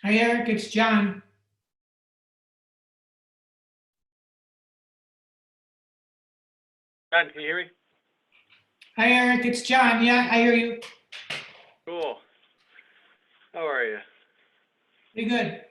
Hi, Eric, it's John. John, can you hear me? Hi, Eric, it's John. Yeah, I hear you. Cool. How are you? Pretty good.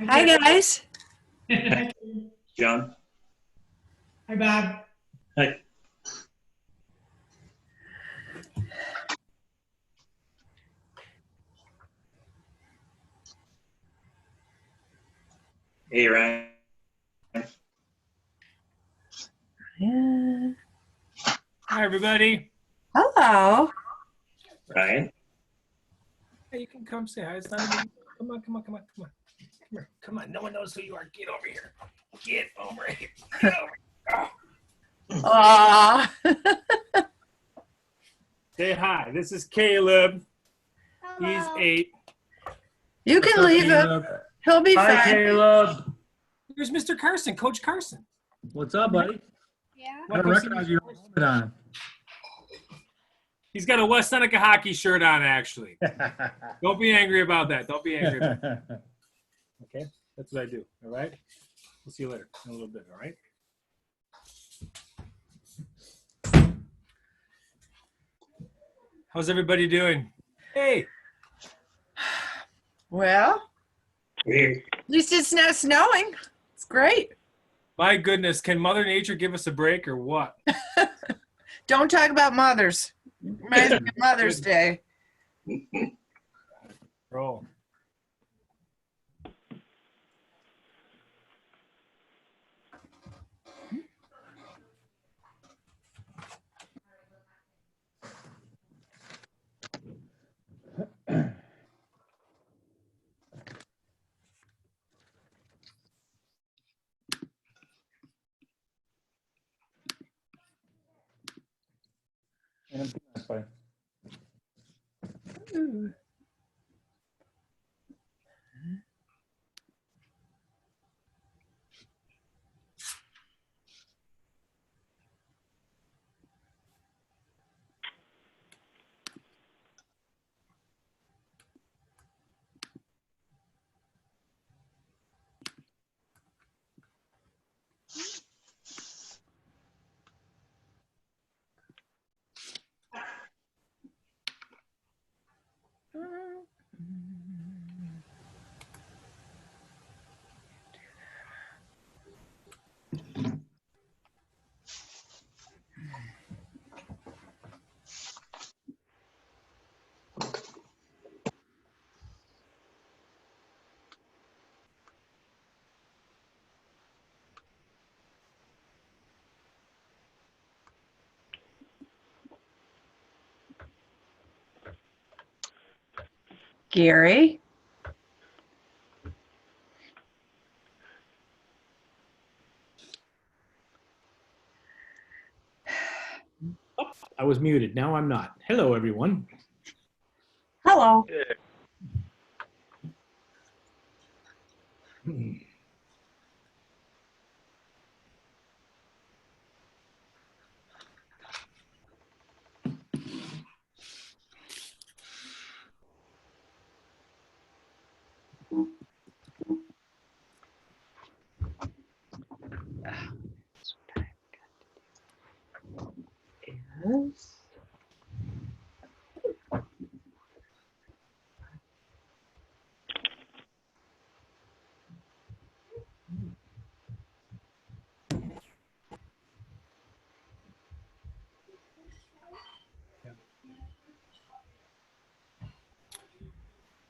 Hi, guys. Hi, John. Bob. Hi. Hey, Ryan. Yeah. Hi, everybody. Hello. Ryan. Hey, you can come say hi. It's not even. Come on, come on, come on, come on. Come here. Come on. No one knows who you are. Get over here. Get over here. Get over here. Aw. Say hi. This is Caleb. He's 8. You can leave him. He'll be Hi, fine. Caleb. Here's Mr. Carson, Coach Carson. What's up, buddy? Yeah. I don't recognize your helmet on. He's got a West Seneca hockey shirt on, actually. Don't be angry about that. Don't be angry about that. Okay? That's what I do. All right? We'll see you later in a little bit. All right? How's everybody doing? Hey. Well, Weird. at least it's not snowing. It's great. My goodness, can Mother Nature give us a break or what? Don't talk about mothers. Reminds me of Mother's Day. Roll. That's fine. Ooh. Gary? I was muted. Now I'm not. Hello, everyone. Hello. Yeah. Yes.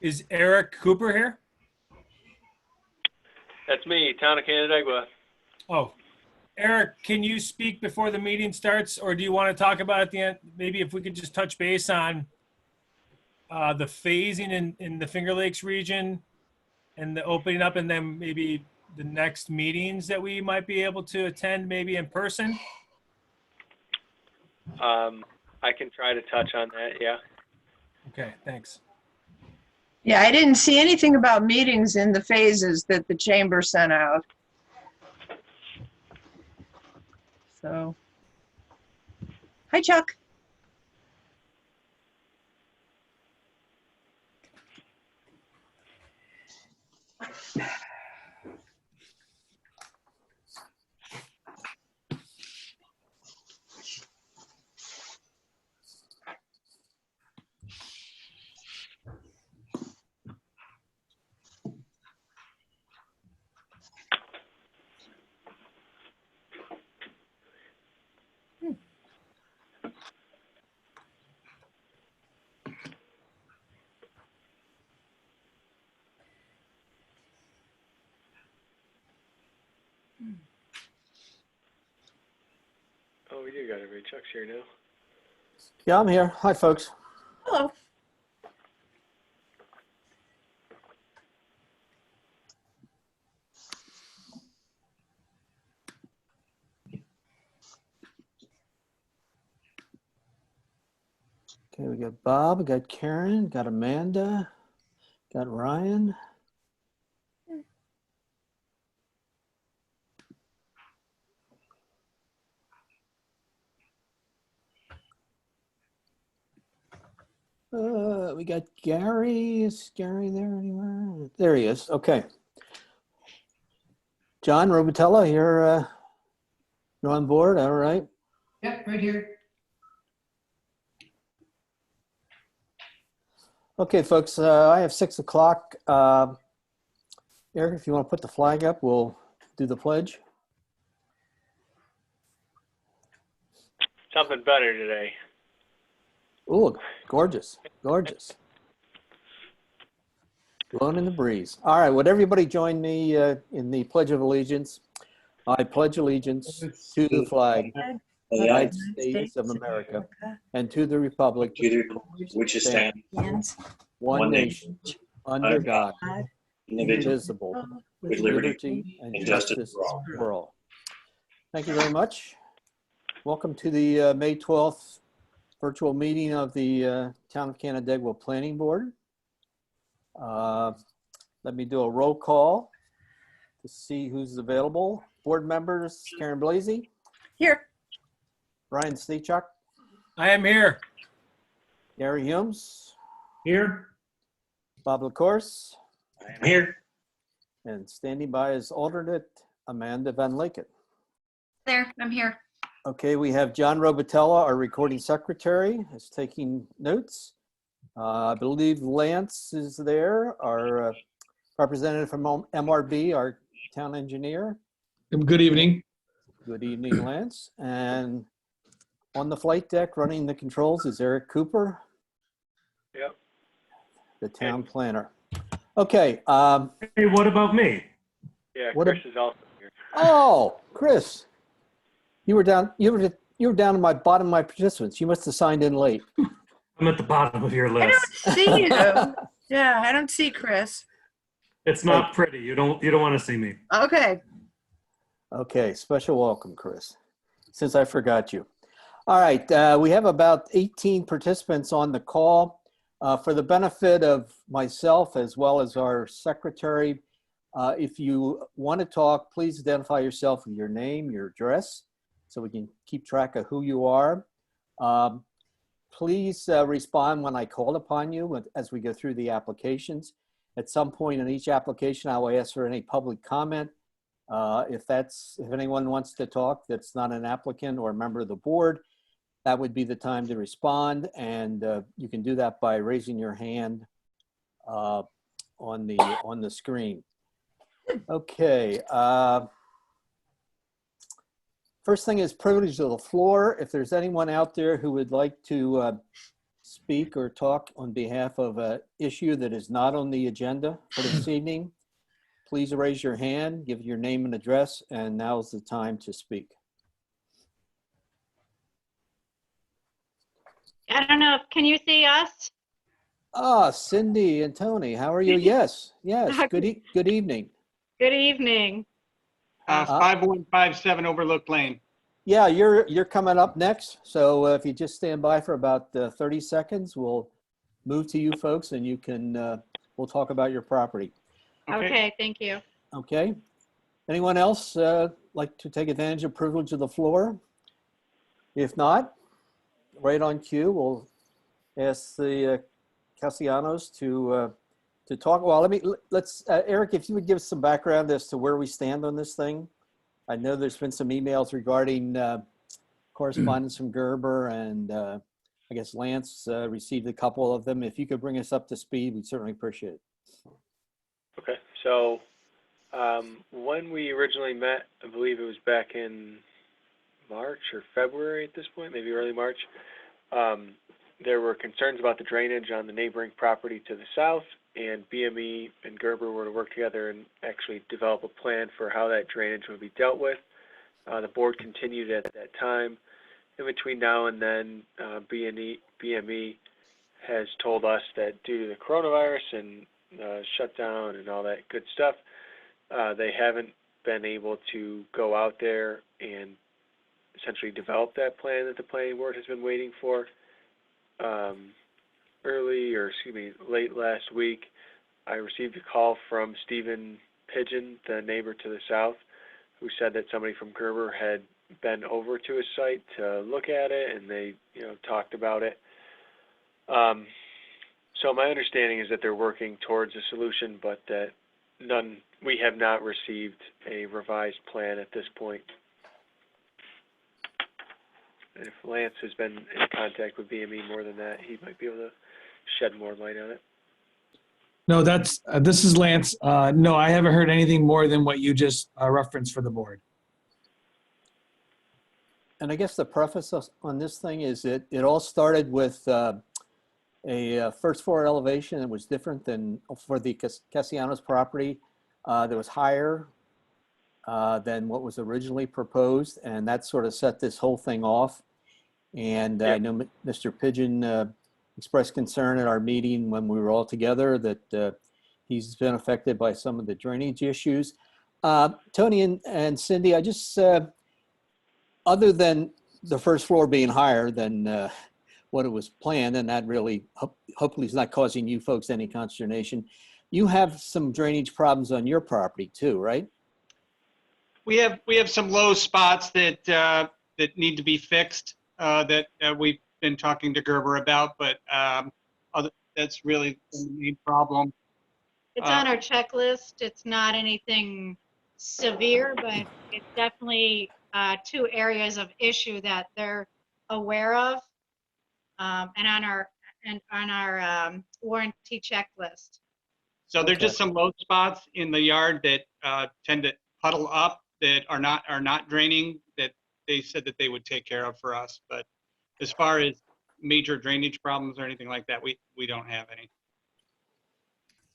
Is Eric Cooper here? That's me, Town of Canandaigua. Oh, Eric, can you speak before the meeting starts, or do you want to talk about it at the end? Maybe if we could just touch base on the phasing in the Finger Lakes region and the opening up, and then maybe the next meetings that we might be able to attend, maybe in person. I can try to touch on that, yeah. Okay, thanks. Yeah, I didn't see anything about meetings in the phases that the chamber sent out. So, hi, Chuck. Oh, we do got everybody. Chuck's here now. Yeah, I'm here. Hi, folks. Hello. Okay, we got Bob, we got Karen, got Amanda, got Ryan. We got Gary. Is Gary there anywhere? There he is. Okay. John Robitella, you're on board. All right. Yep, right here. Okay, folks. I have 6 o'clock. Eric, if you want to put the flag up, we'll do the pledge. something better today. Ooh, gorgeous, gorgeous. Blowing in the breeze. All right, would everybody join me in the Pledge of Allegiance? I pledge allegiance to the flag of the United States of America and to the republic To the republic which stands one nation under God, indivisible, indivisible, with with liberty liberty and and justice justice for all. for all. Thank you very much. Welcome to the May 12th virtual meeting of the Town of Canandaigua Planning Board. Let me do a roll call to see who's available. Board members, Karen Blasey, Here. Brian Stechuk, I am here. Gary Humes, Here? Bob LaCourse, I am here. and standing by as alternate, Amanda Van Laken. There, I'm here. Okay, we have John Robitella, our recording secretary, is taking notes. I believe Lance is there, our representative from MRB, our town engineer. Good evening. Good evening, Lance. And on the flight deck, running the controls, is Eric Cooper, Yep. the town planner. Okay. Hey, what about me? Yeah, What Chris is also here. Oh, Chris, you were down. You were down in my bottom of my participants. You must have signed in late. I'm at the bottom of your I list. don't see you. Yeah, I don't see Chris. It's not pretty. You don't want to see me. Okay. Okay, special welcome, Chris, since I forgot you. All right, we have about 18 participants on the call. For the benefit of myself as well as our secretary, if you want to talk, please identify yourself with your name, your address, so we can keep track of who you are. Please respond when I call upon you as we go through the applications. At some point in each application, I will ask for any public comment. If anyone wants to talk that's not an applicant or a member of the board, that would be the time to respond. And you can do that by raising your hand on the screen. Okay. First thing is privilege of the floor. If there's anyone out there who would like to speak or talk on behalf of an issue that is not on the agenda for this evening, please raise your hand, give your name and address, and now's the time to speak. I don't know. Can you see us? Ah, Cindy and Tony, how are you? Yes, yes. Good evening. Good evening. 5157 Overlook Lane. Yeah, you're coming up next. So if you just stand by for about 30 seconds, we'll move to you folks, and you can we'll talk about your property. Okay, thank you. Okay. Anyone else like to take advantage of privilege of the floor? If not, right on cue, we'll ask the Castellanos to talk. Well, let's Eric, if you would give us some background as to where we stand on this thing. I know there's been some emails regarding correspondence from Gerber, and I guess Lance received a couple of them. If you could bring us up to speed, we'd certainly appreciate it. Okay, so when we originally met, I believe it was back in March or February at this point, maybe early March, there were concerns about the drainage on the neighboring property to the south, and BME and Gerber were to work together and actually develop a plan for how that drainage would be dealt with. The board continued at that time. In between now and then, BME has told us that due to the coronavirus and shutdown and all that good stuff, they haven't been able to go out there and essentially develop that plan that the planning board has been waiting for. Late last week, I received a call from Stephen Pigeon, the neighbor to the south, who said that somebody from Gerber had been over to his site to look at it, and they, talked about it. So my understanding is that they're working towards a solution, but that we have not received a revised plan at this point. And if Lance has been in contact with BME more than that, he might be able to shed more light on it. No, this is Lance. No, I haven't heard anything more than what you just referenced for the board. And I guess the preface on this thing is it all started with a first floor elevation that was different than for the Castellanos property. That was higher than what was originally proposed, and that sort of set this whole thing off. And I know Mr. Pigeon expressed concern at our meeting when we were all together that he's been affected by some of the drainage issues. Tony and Cindy, I just, other than the first floor being higher than what it was planned, and that really hopefully is not causing you folks any consternation, you have some drainage problems on your property too, right? We have some low spots that that need to be fixed that we've been talking to Gerber about, but that's really the main problem. It's on our checklist. It's not anything severe, but it's definitely 2 areas of issue that they're aware of, and on our warranty checklist. So there's just some low spots in the yard that tend to puddle up that are not draining, that they said that they would take care of for us. But as far as major drainage problems or anything like that, we don't have any.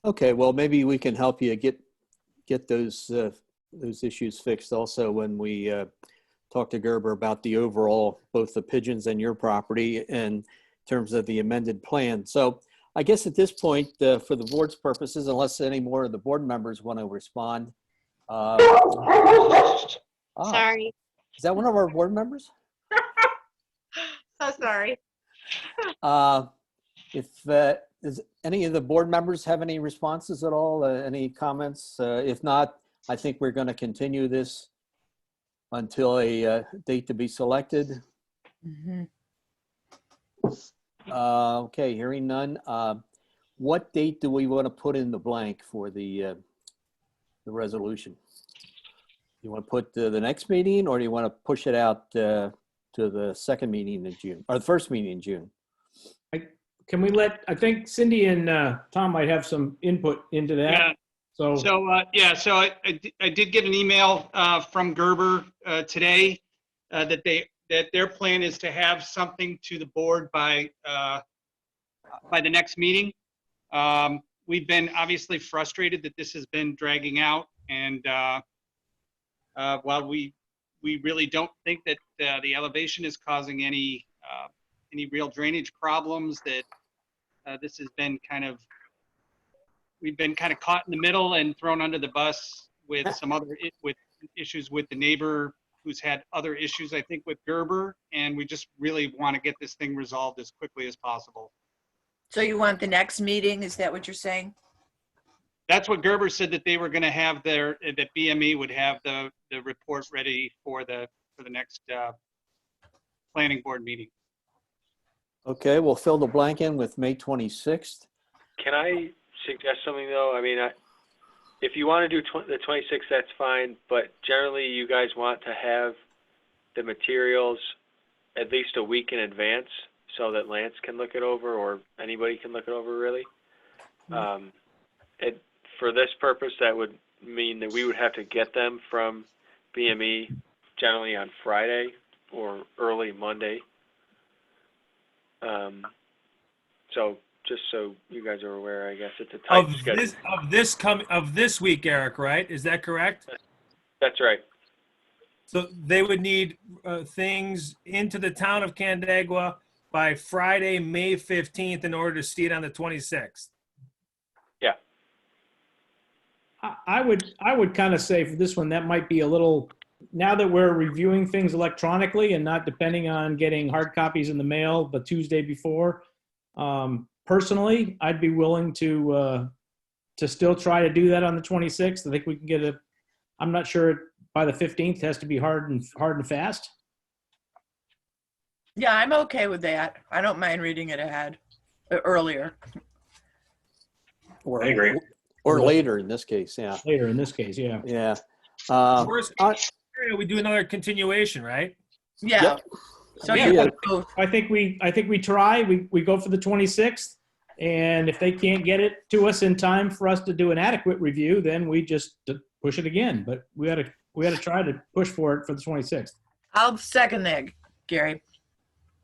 Okay, well, maybe we can help you get those issues fixed also when we talk to Gerber about the overall, both the Pigeons and your property in terms of the amended plan. So I guess at this point, for the board's purposes, unless any more of the board members want to respond. Sorry. Is that one of our board members? So sorry. Does any of the board members have any responses at all? Any comments? If not, I think we're going to continue this until a date to be selected. Okay, hearing none. What date do we want to put in the blank for the resolution? You want to put the next meeting, or do you want to push it out to the second meeting in June, or the first meeting in June? Can we I think Cindy and Tom might have some input into that. Yeah. So I did get an email from Gerber today that their plan is to have something to the board by the next meeting. We've been obviously frustrated that this has been dragging out, and while we really don't think that the elevation is causing any real drainage problems, that this has been we've been kind of caught in the middle and thrown under the bus with some other issues with the neighbor who's had other issues, I think, with Gerber, and we just really want to get this thing resolved as quickly as possible. So you want the next meeting? Is that what you're saying? That's what Gerber said, that they were going to have that BME would have the report ready for the next planning board meeting. Okay, we'll fill the blank in with May 26th. Can I suggest something though? I mean, if you want to do the 26th, that's fine, but generally you guys want to have the materials at least a week in advance so that Lance can look it over, or anybody can look it over, really. For this purpose, that would mean that we would have to get them from BME generally on Friday or early Monday. So just so you guys are aware, I guess it's a tight schedule. Of this week, Eric, right? Is that correct? That's right. So they would need things into the town of Canandaigua by Friday, May 15th, in order to see it on the 26th. Yeah. I would kind of say for this one, that might be a little, now that we're reviewing things electronically and not depending on getting hard copies in the mail the Tuesday before, personally, I'd be willing to still try to do that on the 26th. I think we can get I'm not sure by the 15th has to be hard and fast. Yeah, I'm okay with that. I don't mind reading it ahead earlier. Or, I agree. Or later in this case, yeah. Later in this case, yeah. Yeah. Worst case scenario, we do another continuation, right? Yeah. Yep. So Yeah. you can go. I think we try. We go for the 26th, and if they can't get it to us in time for us to do an adequate review, then we just push it again. But we got to try to push for it for the 26th. I'll second that, Gary.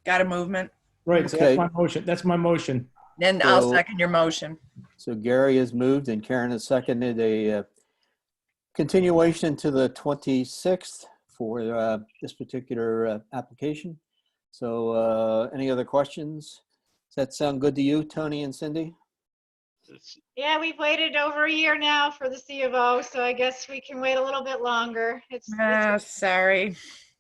Got a movement? Right, so Okay. that's my motion. That's my motion. And I'll So- second your motion. So Gary has moved and Karen has seconded a continuation to the 26th for this particular application. So any other questions? Does that sound good to you, Tony and Cindy? It's- Yeah, we've waited over a year now for the C of O, so I guess we can wait a little bit longer. Sorry.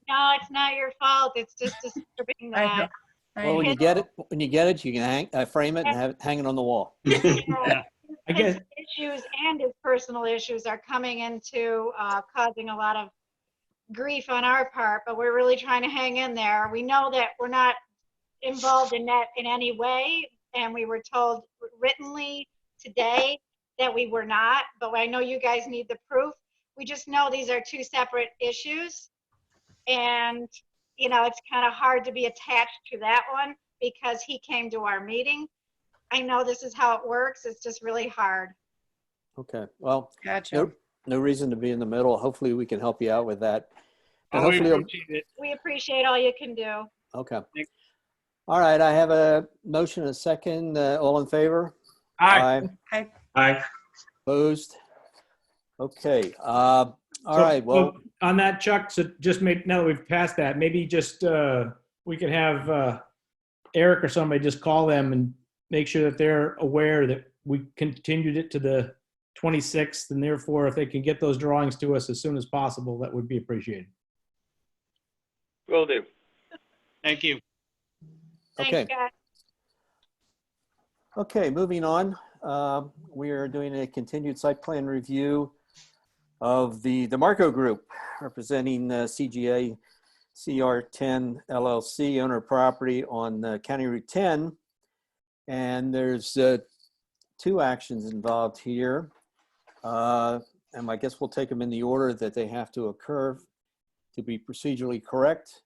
No, it's not your fault. It's just disturbing I know. that. Well, when you get it, you can frame it and have it hanging on the wall. I guess- His issues and his personal issues are coming into causing a lot of grief on our part, but we're really trying to hang in there. We know that we're not involved in that in any way, and we were told writtenly today that we were not, but I know you guys need the proof. We just know these are two separate issues, and you know, it's kind of hard to be attached to that one because he came to our meeting. I know this is how it works. It's just really hard. Okay, well, Gotcha. no reason to be in the middle. Hopefully we can help you out with that. And Oh, we hopefully, appreciate it. We appreciate all you can do. okay. Thank- All right, I have a motion and a second. All in favor? Aye. Aye. Opposed? Okay, all right, well, On that, Chuck, so just now that we've passed that, maybe just, we could have Eric or somebody just call them and make sure that they're aware that we continued it to the 26th, and therefore, if they can get those drawings to us as soon as possible, that would be appreciated. Will do. Thank you. Thanks, Okay. guys. okay, moving on. We are doing a continued site plan review of the DeMarco Group, representing CGA CR10 LLC, owner of property on County Route 10. And there's two actions involved here. And I guess we'll take them in the order that they have to occur to be procedurally correct.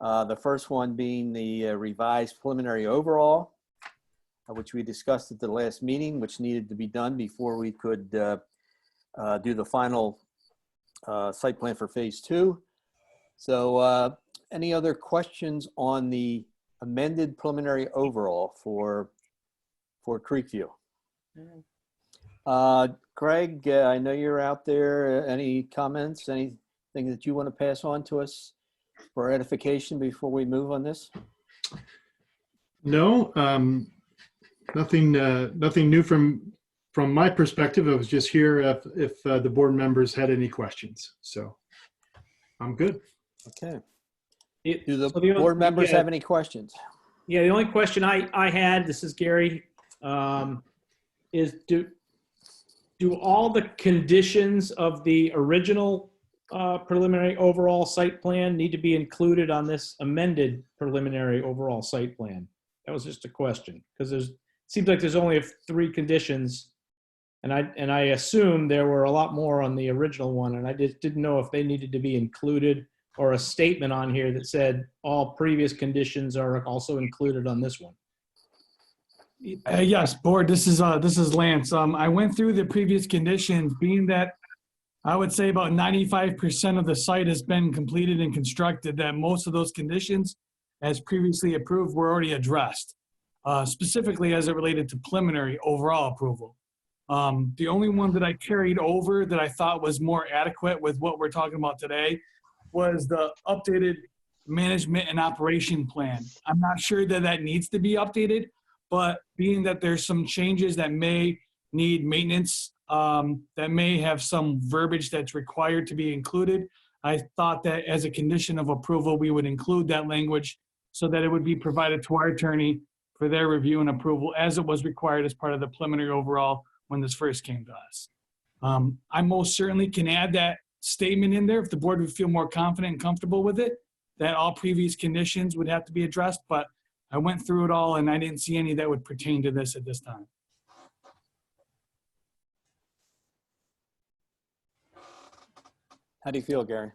The first one being the revised preliminary overall, which we discussed at the last meeting, which needed to be done before we could do the final site plan for phase 2. So any other questions on the amended preliminary overall for Creekview? Greg, I know you're out there. Any comments, anything that you want to pass on to us for edification before we move on this? No, nothing new from my perspective. I was just here if the board members had any questions. So I'm good. Okay. It- Do the so the only- board members yeah. have any questions? Yeah, the only question I had, this is Gary, is do all the conditions of the original preliminary overall site plan need to be included on this amended preliminary overall site plan? That was just a question, because it seems like there's only 3 conditions, and I assume there were a lot more on the original one, and I just didn't know if they needed to be included, or a statement on here that said all previous conditions are also included on this one. Yes, board, this is Lance. I went through the previous conditions, being that I would say about 95% of the site has been completed and constructed, that most of those conditions, as previously approved, were already addressed, specifically as it related to preliminary overall approval. The only one that I carried over that I thought was more adequate with what we're talking about today was the updated management and operation plan. I'm not sure that needs to be updated, but being that there's some changes that may need maintenance, that may have some verbiage that's required to be included, I thought that as a condition of approval, we would include that language so that it would be provided to our attorney for their review and approval as it was required as part of the preliminary overall when this first came to us. I most certainly can add that statement in there if the board would feel more confident and comfortable with it, that all previous conditions would have to be addressed, but I went through it all and I didn't see any that would pertain to this at this time. How do you feel, Gary?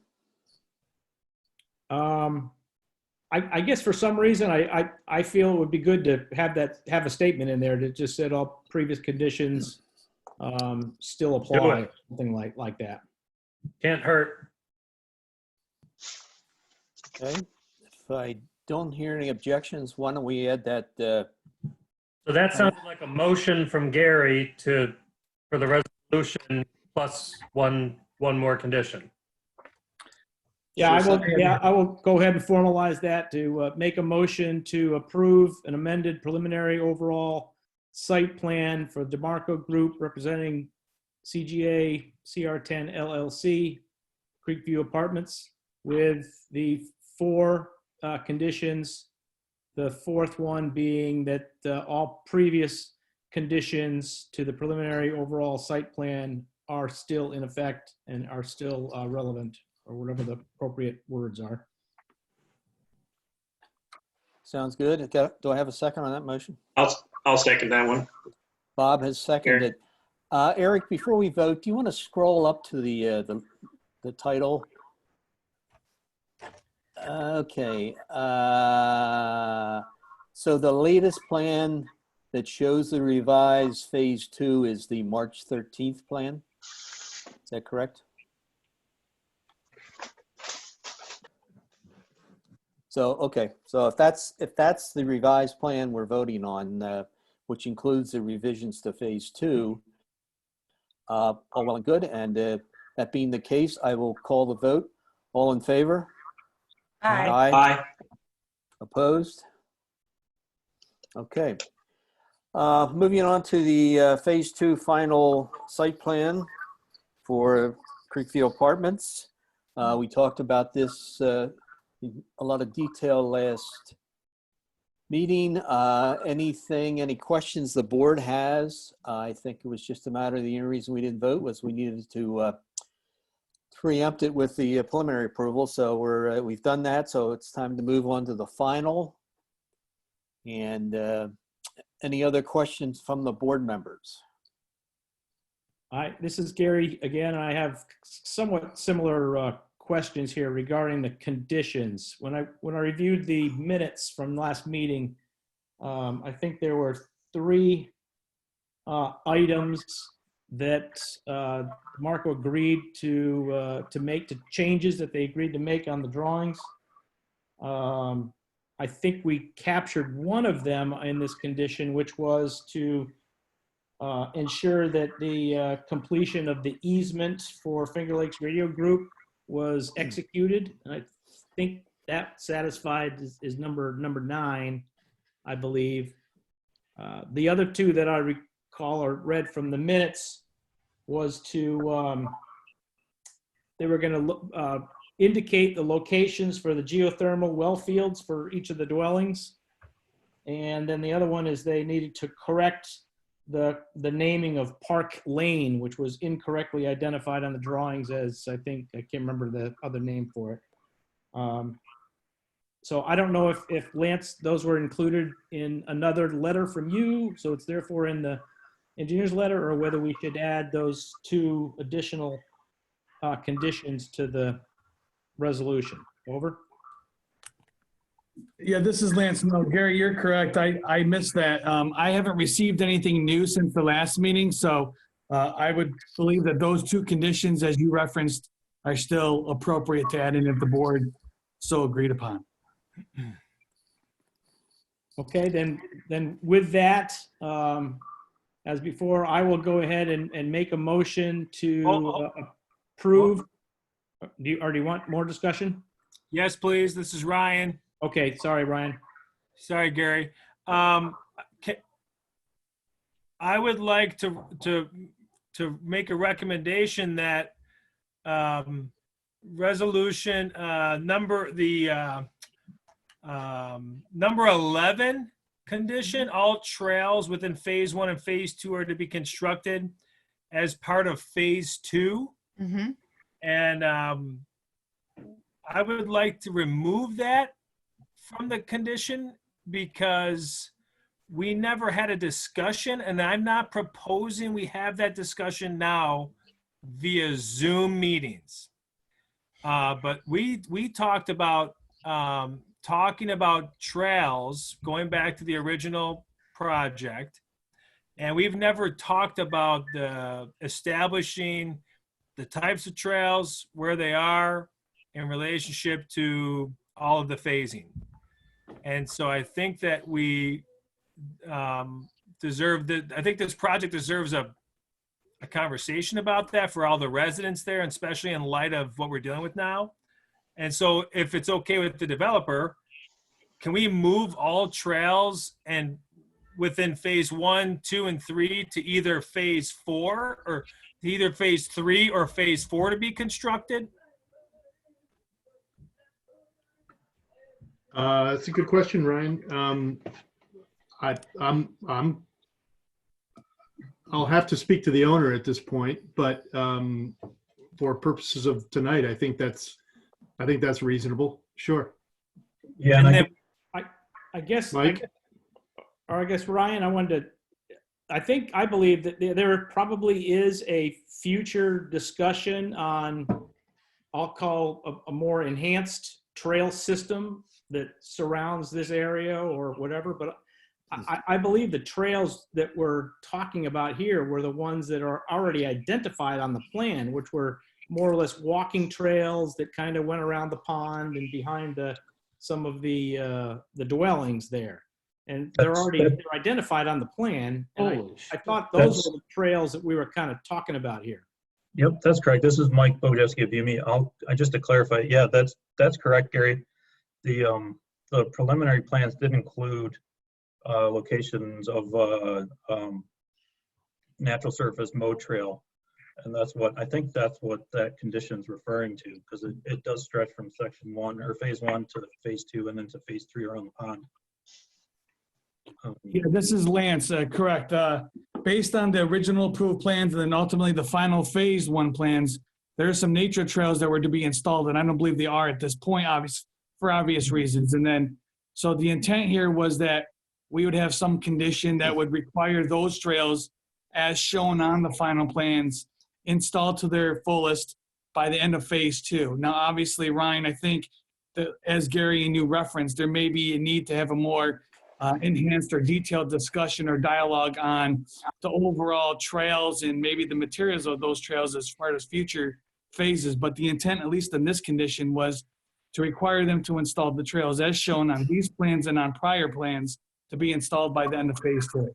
I guess for some reason, I feel it would be good to have a statement in there that just said all previous conditions still apply, something like that. Can't hurt. Okay, if I don't hear any objections, why don't we add that, So that sounds like a motion from Gary for the resolution plus one more condition. Yeah, I will go ahead and formalize that to make a motion to approve an amended preliminary overall site plan for DeMarco Group representing CGA CR10 LLC, Creekview Apartments, with the 4 conditions. The 4th one being that all previous conditions to the preliminary overall site plan are still in effect and are still relevant, or whatever the appropriate words are. sounds good. Do I have a second on that motion? I'll second that one. Bob has seconded. Eric, before we vote, do you want to scroll up to the title? Okay. So the latest plan that shows the revised phase 2 is the March 13th plan. Is that correct? So, okay. So if that's the revised plan we're voting on, which includes the revisions to phase 2, all well and good. And that being the case, I will call the vote. All in favor? Aye. Aye. Opposed? Okay. Moving on to the phase 2 final site plan for Creekview Apartments. We talked about this in a lot of detail last meeting. Any questions the board has? I think it was just a matter of the only reason we didn't vote was we needed to preempt it with the preliminary approval. So we've done that. So it's time to move on to the final. And any other questions from the board members? This is Gary again. I have somewhat similar questions here regarding the conditions. When I reviewed the minutes from last meeting, I think there were 3 items that Marco agreed to make, to changes that they agreed to make on the drawings. I think we captured one of them in this condition, which was to ensure that the completion of the easement for Finger Lakes Radio Group was executed. And I think that satisfied is number 9, I believe. The other 2 that I recall or read from the minutes was to, they were going to indicate the locations for the geothermal well fields for each of the dwellings. And then the other one is they needed to correct the naming of Park Lane, which was incorrectly identified on the drawings as, I can't remember the other name for it. So I don't know if Lance, those were included in another letter from you, so it's therefore in the engineer's letter, or whether we should add those 2 additional conditions to the resolution. Over. Yeah, this is Lance. No, Gary, you're correct. I missed that. I haven't received anything new since the last meeting, so I would believe that those 2 conditions, as you referenced, are still appropriate to add in if the board so agreed upon. Okay, then with that, as before, I will go ahead and make a motion to approve. Do you want more discussion? Yes, please. This is Ryan. Okay, sorry, Ryan. Sorry, Gary. I would like to make a recommendation that resolution number 11 condition, all trails within phase 1 and phase 2 are to be constructed as part of phase 2. Mm-hmm. And I would like to remove that from the condition because we never had a discussion, and I'm not proposing we have that discussion now via Zoom meetings. But we talked about talking about trails going back to the original project, and we've never talked about the establishing the types of trails, where they are in relationship to all of the phasing. And so I think that we I think this project deserves a conversation about that for all the residents there, and especially in light of what we're dealing with now. And so if it's okay with the developer, can we move all trails and within phase 1, 2, and 3 to either phase 4 or to either phase 3 or phase 4 to be constructed? That's a good question, Ryan. I'll have to speak to the owner at this point, but for purposes of tonight, I think that's reasonable. Sure. Yeah. And then, I guess, Mike? I guess, Ryan, I believe that there probably is a future discussion on, I'll call a more enhanced trail system that surrounds this area or whatever, but I believe the trails that we're talking about here were the ones that are already identified on the plan, which were more or less walking trails that kind of went around the pond and behind some of the dwellings there. And they're identified on the plan. And I thought those were the trails that we were kind of talking about here. Yep, that's correct. This is Mike Bodewski of UME. Just to clarify, yeah, that's correct, Gary. The preliminary plans did include locations of natural surface mode trail, and I think that's what that condition is referring to, because it does stretch from section 1 or phase 1 to phase 2 and then to phase 3 around the pond. Yeah, this is Lance, correct. Based on the original approved plans and then ultimately the final phase 1 plans, there are some nature trails that were to be installed, and I don't believe they are at this point, for obvious reasons. And then, so the intent here was that we would have some condition that would require those trails, as shown on the final plans, installed to their fullest by the end of phase 2. Now, obviously, Ryan, I think that, as Gary and you referenced, there may be a need to have a more enhanced or detailed discussion or dialogue on the overall trails and maybe the materials of those trails as far as future phases. But the intent, at least in this condition, was to require them to install the trails as shown on these plans and on prior plans to be installed by the end of phase 2.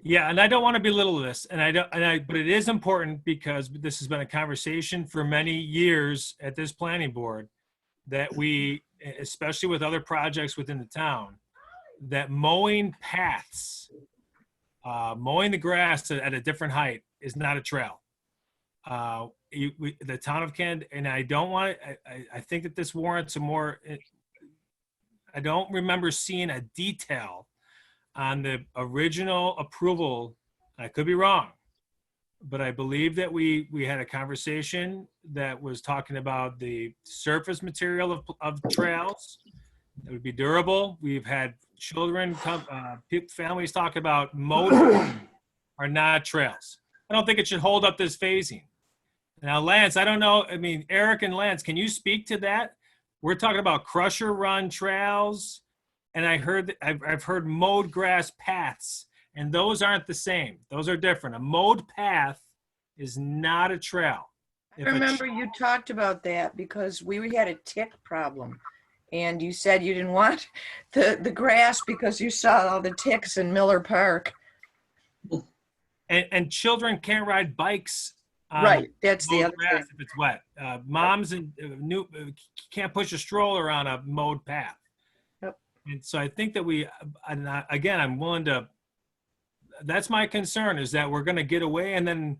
yeah, and I don't want to belittle this, but it is important because this has been a conversation for many years at this planning board, that we, especially with other projects within the town, that mowing paths, mowing the grass at a different height is not a trail. The town of Kent, and I think that this warrants a more, I don't remember seeing a detail on the original approval. I could be wrong, but I believe that we had a conversation that was talking about the surface material of trails that would be durable. We've had children families talk about mowed are not trails. I don't think it should hold up this phasing. Now, Lance, I don't know. I mean, Eric and Lance, can you speak to that? We're talking about crusher run trails, and I've heard mowed grass paths, and those aren't the same. Those are different. A mowed path is not a trail. I remember you talked about that because we had a tick problem, and you said you didn't want the grass because you saw all the ticks in Miller Park. And children can't ride bikes. Right, that's the other thing. If it's wet, moms and can't push a stroller on a mowed path. Yep. And so I think that I'm willing to. That's my concern, is that we're going to get away, and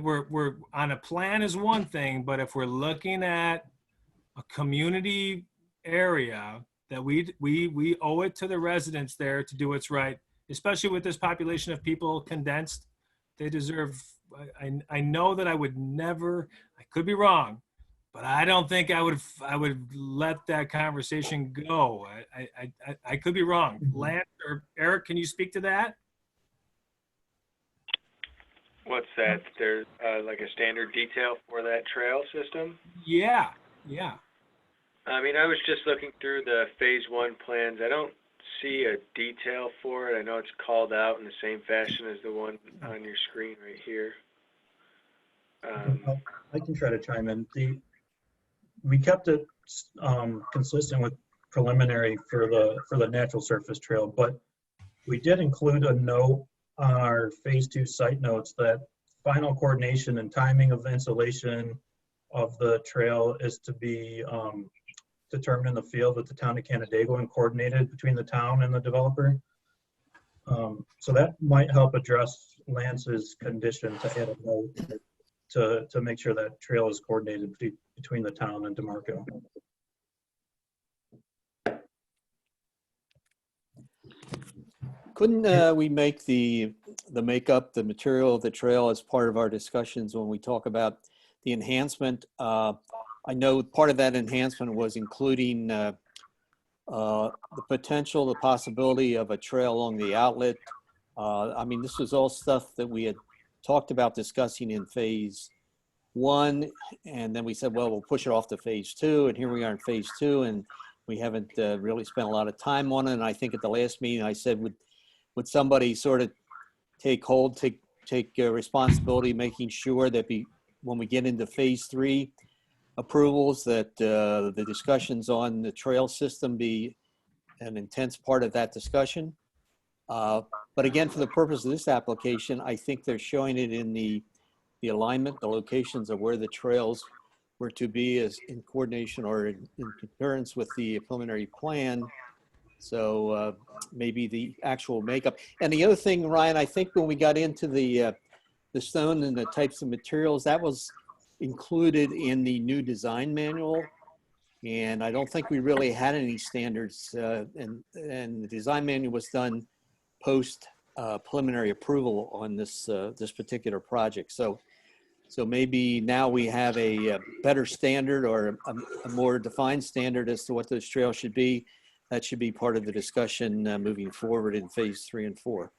we're on a plan is one thing, but if we're looking at a community area, that we owe it to the residents there to do what's right, especially with this population of people condensed. They deserve. I know that I would never, I could be wrong, but I don't think I would let that conversation go. I could be wrong. Lance or Eric, can you speak to that? What's that? There's like a standard detail for that trail system? Yeah. I mean, I was just looking through the phase 1 plans. I don't see a detail for it. I know it's called out in the same fashion as the one on your screen right here. I can try to chime in. we kept it consistent with preliminary for the natural surface trail, but we did include a note on our phase 2 site notes that final coordination and timing of the installation of the trail is to be determined in the field with the town of Canandaigua and coordinated between the town and the developer. So that might help address Lance's condition to add a note to make sure that trail is coordinated between the town and DeMarco. Couldn't we make the makeup, the material of the trail as part of our discussions when we talk about the enhancement? I know part of that enhancement was including the potential, the possibility of a trail along the outlet. I mean, this was all stuff that we had talked about discussing in phase 1, and then we said, well, we'll push it off to phase 2, and here we are in phase 2, and we haven't really spent a lot of time on it. And I think at the last meeting I said, would somebody sort of take responsibility, making sure that when we get into phase 3 approvals, that the discussions on the trail system be an intense part of that discussion. But again, for the purpose of this application, I think they're showing it in the alignment, the locations of where the trails were to be as in coordination or in concurrence with the preliminary plan. So maybe the actual makeup. And the other thing, Ryan, I think when we got into the stone and the types of materials, that was included in the new design manual. And I don't think we really had any standards. And the design manual was done post preliminary approval on this particular project. So maybe now we have a better standard or a more defined standard as to what those trails should be. That should be part of the discussion moving forward in phase 3 and 4.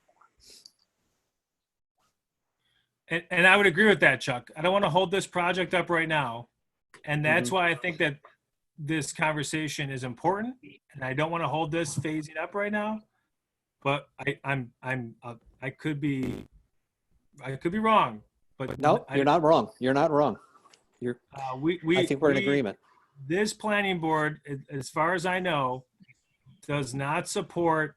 And I would agree with that, Chuck. I don't want to hold this project up right now. And that's why I think that this conversation is important. And I don't want to hold this phasing up right now. But I could be wrong. But no, you're not wrong. You're not wrong. I think we're in agreement. This planning board, as far as I know, does not support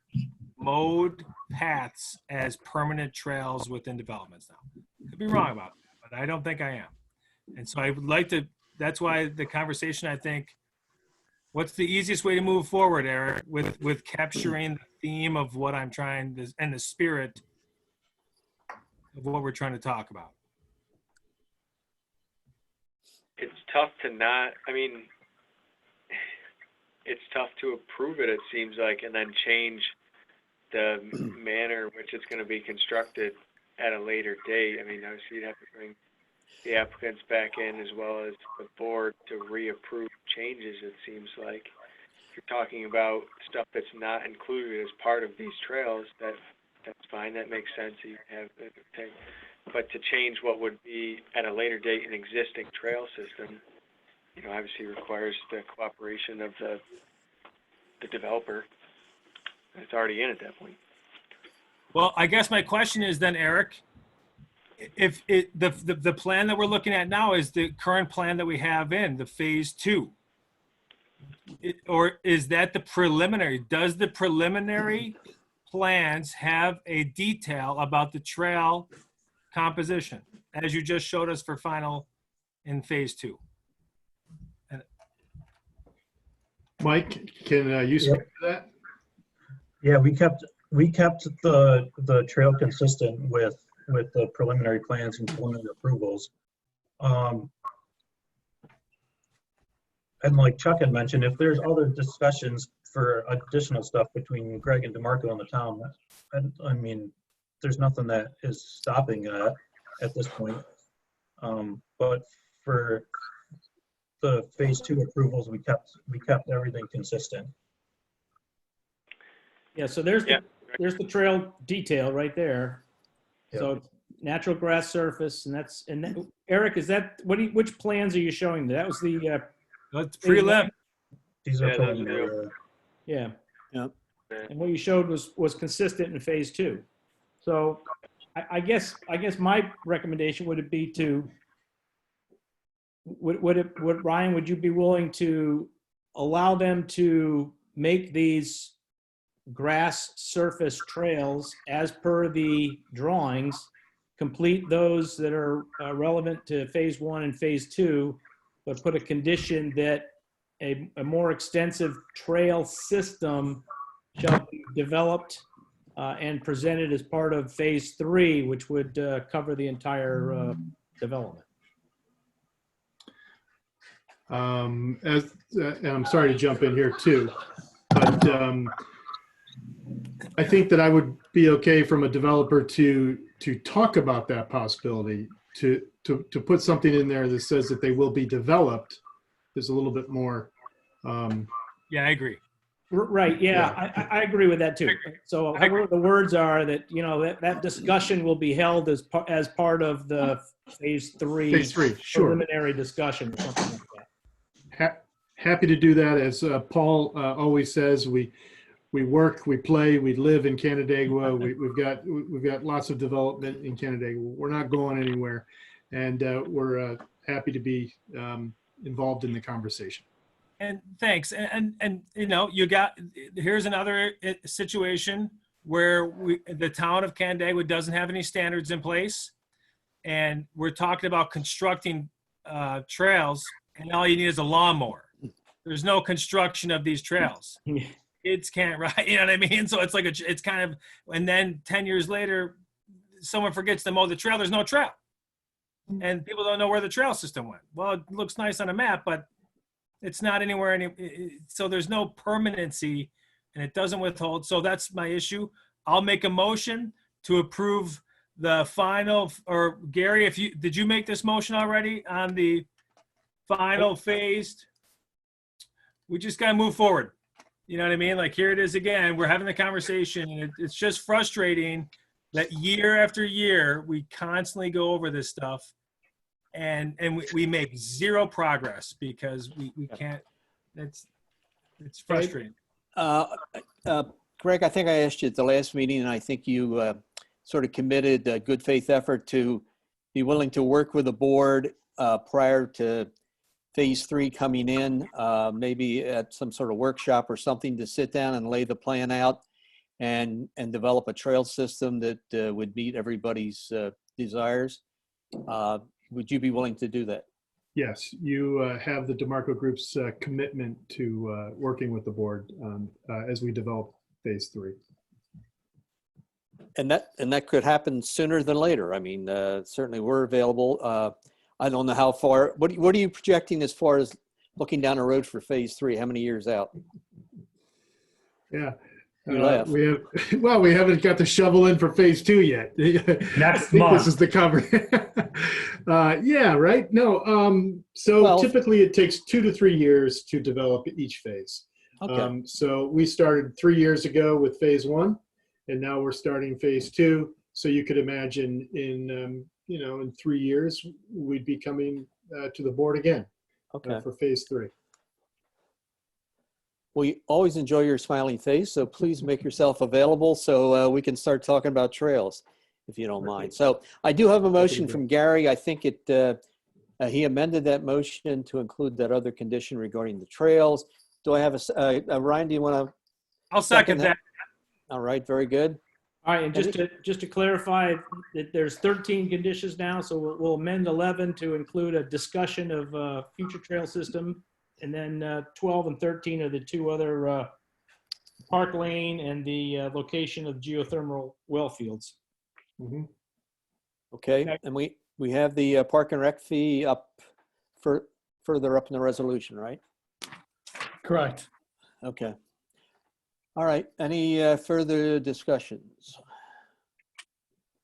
mowed paths as permanent trails within developments now. Could be wrong about that, but I don't think I am. And so I would like to, that's why the conversation, I think, what's the easiest way to move forward, Eric, with capturing the theme of what I'm trying to, and the spirit of what we're trying to talk about? It's tough to not, I mean, it's tough to approve it, it seems like, and then change the manner in which it's going to be constructed at a later date. I mean, obviously you'd have to bring the applicants back in as well as the board to reapprove changes, it seems like. If you're talking about stuff that's not included as part of these trails, that's fine, that makes sense. You have, but to change what would be at a later date an existing trail system, you know, obviously requires the cooperation of the developer. It's already in at that point. Well, I guess my question is then, Eric, if the plan that we're looking at now is the current plan that we have in the phase 2, or is that the preliminary? Does the preliminary plans have a detail about the trail composition, as you just showed us for final in phase 2? Mike, can you speak to that? Yeah, we kept the trail consistent with the preliminary plans and preliminary approvals. And like Chuck had mentioned, if there's other discussions for additional stuff between Greg and DeMarco and the town, I mean, there's nothing that is stopping that at this point. But for the phase 2 approvals, we kept everything consistent. Yeah, so there's the trail detail right there. Yeah. So natural grass surface, and Eric, is that which plans are you showing? That was the that's prelim. These are preliminary. Yeah. Yep. And what you showed was consistent in phase 2. So I guess my recommendation would be to Ryan, would you be willing to allow them to make these grass surface trails as per the drawings, complete those that are relevant to phase 1 and phase 2, but put a condition that a more extensive trail system shall be developed and presented as part of phase 3, which would cover the entire development? And I'm sorry to jump in here too, but I think that I would be okay from a developer to talk about that possibility, to put something in there that says that they will be developed is a little bit more. Yeah, I agree. Right, yeah, I agree with that too. So however the words are that, you know, that discussion will be held as part of the phase 3. Phase 3, sure. Preliminary discussion or something like that. Happy to do that. As Paul always says, we work, we play, we live in Canandaigua. We've got lots of development in Canandaigua. We're not going anywhere, and we're happy to be involved in the conversation. And thanks. And you know, here's another situation where the town of Canandaigua doesn't have any standards in place, and we're talking about constructing trails, and all you need is a lawnmower. There's no construction of these trails. Kids can't ride, you know what I mean? So it's like it's kind of, and then 10 years later, someone forgets to mow the trail. There's no trail, and people don't know where the trail system went. Well, it looks nice on a map, but it's not anywhere. So there's no permanency, and it doesn't withhold. So that's my issue. I'll make a motion to approve the final. Or Gary, did you make this motion already on the final phased? We just got to move forward. You know what I mean? Like, here it is again. We're having the conversation, and it's just frustrating that year after year we constantly go over this stuff, and we make zero progress because we can't. It's frustrating. Greg, I think I asked you at the last meeting, and I think you sort of committed a good faith effort to be willing to work with the board prior to phase 3 coming in, maybe at some sort of workshop or something, to sit down and lay the plan out and develop a trail system that would meet everybody's desires. Would you be willing to do that? Yes, you have the DeMarco Group's commitment to working with the board as we develop phase 3. And that could happen sooner than later. I mean, certainly we're available. I don't know how far. What are you projecting as far as looking down the road for phase 3? How many years out? Yeah. You laugh. We haven't got the shovel in for phase 2 yet. Next month. This is the cover. Yeah, right. No. So typically it takes 2 to 3 years to develop each phase. Okay. So we started 3 years ago with phase 1, and now we're starting phase 2. So you could imagine in 3 years we'd be coming to the board again for phase 3. We always enjoy your smiling face, so please make yourself available so we can start talking about trails, if you don't mind. So I do have a motion from Gary. I think he amended that motion to include that other condition regarding the trails. Do I have Ryan, do you want to? I'll second that. All right, very good. All right, and just to clarify, that there's 13 conditions now, so we'll amend 11 to include a discussion of future trail system, and then 12 and 13 are the two other Park Lane and the location of geothermal well fields. Mm-hmm. Okay, and we have the Park and Rec fee up further up in the resolution, right? Correct. Okay. All right, any further discussions?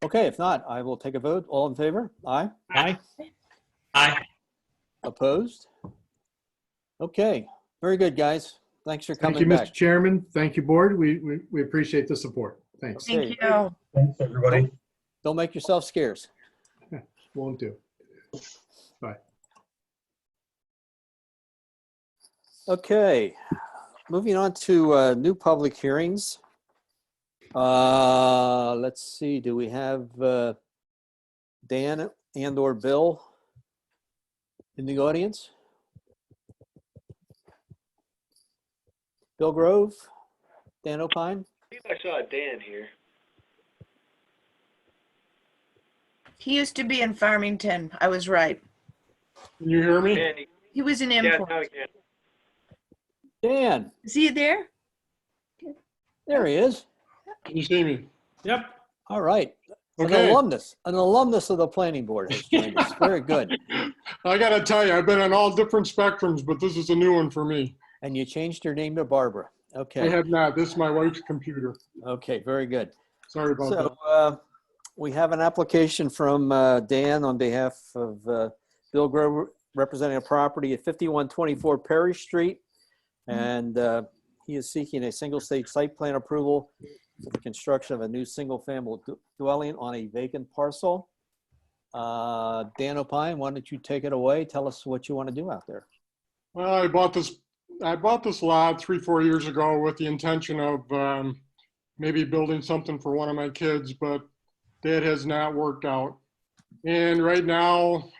Okay, if not, I will take a vote. All in favor? Aye? Aye. Aye. Opposed? Okay, very good, guys. Thanks for coming Thank you, back. Mr. Chairman. Thank you, board. We appreciate the support. Thanks. Thank you. Thanks, everybody. Don't make yourself scarce. Won't do. Bye. Okay, moving on to new public hearings. Let's see, do we have Dan and/or Bill? In the audience? Bill Grove? Dan Opine? I think I saw Dan here. He used to be in Farmington. I was right. Can you hear me? Dan, He was in yeah, import. now we can. Dan, Is he there? there he is. Can you see me? Yep. All right. An Okay. alumnus of the planning board has joined us. Very good. I gotta tell you, I've been on all different spectrums, but this is a new one for me. And you changed your name to Barbara. I Okay. have not. This is my wife's computer. Okay, very good. Sorry about that. So we have an application from Dan on behalf of Bill Grove representing a property at 5124 Perry Street. And he is seeking a single-stage site plan approval for the construction of a new single-family dwelling on a vacant parcel. Dan Opine, why don't you take it away? Tell us what you want to do out there. Well, I bought this lot 3-4 years ago with the intention of maybe building something for one of my kids, but that has not worked out. And right now,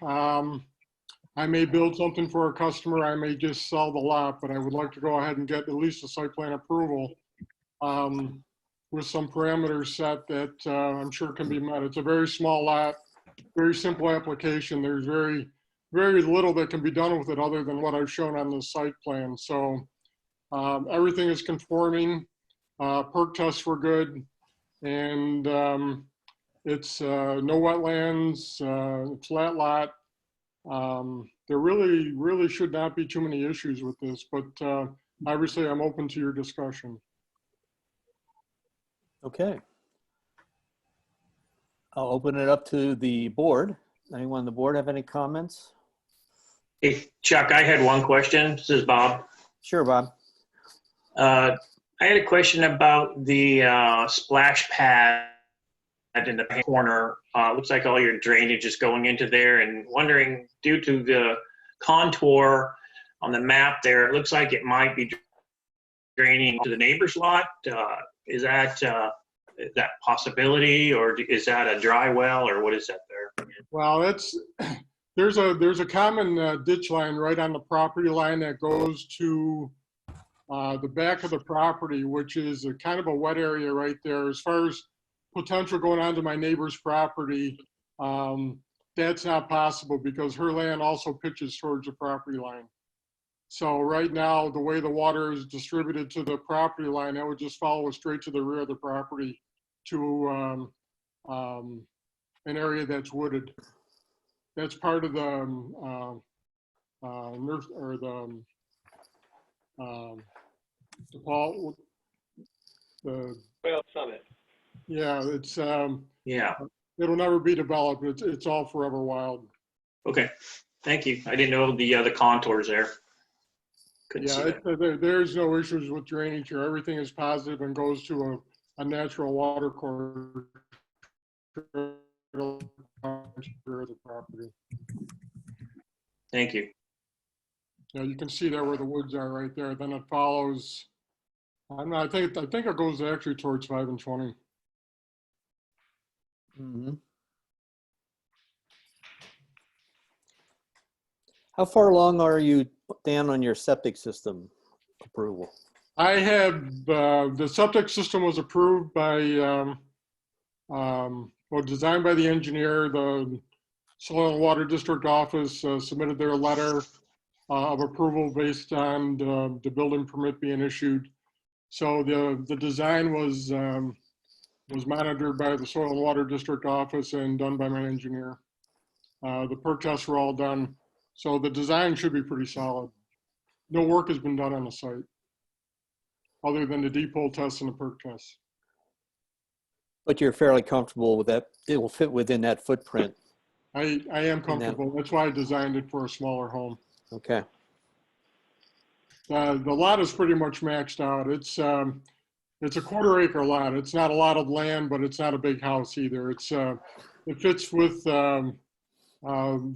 I may build something for a customer. I may just sell the lot, but I would like to go ahead and get at least a site plan approval with some parameters set that I'm sure can be met. It's a very small lot, very simple application. There's very little that can be done with it other than what I've shown on the site plan. So everything is conforming. Perk tests were good, and it's no wetlands, flat lot. There really should not be too many issues with this, but obviously I'm open to your discussion. Okay. I'll open it up to the board. Anyone on the board have any comments? Hey, Chuck, I had one question. This is Bob. Sure, Bob. I had a question about the splash pad in the corner. Looks like all your drainage is going into there, and wondering, due to the contour on the map there, it looks like it might be draining to the neighbor's lot. Is that possibility, or is that a dry well, or what is that there? Well, there's a common ditch line right on the property line that goes to the back of the property, which is a kind of a wet area right there. As far as potential going onto my neighbor's property, that's not possible because her land also pitches towards the property line. So right now, the way the water is distributed to the property line, that would just follow straight to the rear of the property to an area that's wooded. That's part of the nurse or the Paul, the Well, Summit. yeah, it's Yeah. it'll never be developed. It's all forever wild. Okay. Thank you. I didn't know the contours there. Couldn't see Yeah, that. there's no issues with drainage here. Everything is positive and goes to a natural water course of the property. Thank you. Yeah, you can see there where the woods are right there. Then it follows. I think it goes actually towards 5 and 20. Mhm. How far along are you, Dan, on your septic system approval? I have the septic system was approved by well, designed by the engineer. The Soil and Water District Office submitted their letter of approval based on the building permit being issued. So the design was monitored by the Soil and Water District Office and done by my engineer. The perk tests were all done. So the design should be pretty solid. No work has been done on the site other than the deep hole tests and the perk tests. But you're fairly comfortable with that. It will fit within that footprint. I am comfortable. That's why I designed it for a smaller home. Okay. The lot is pretty much maxed out. It's a 1/4 acre lot. It's not a lot of land, but it's not a big house either. It fits with the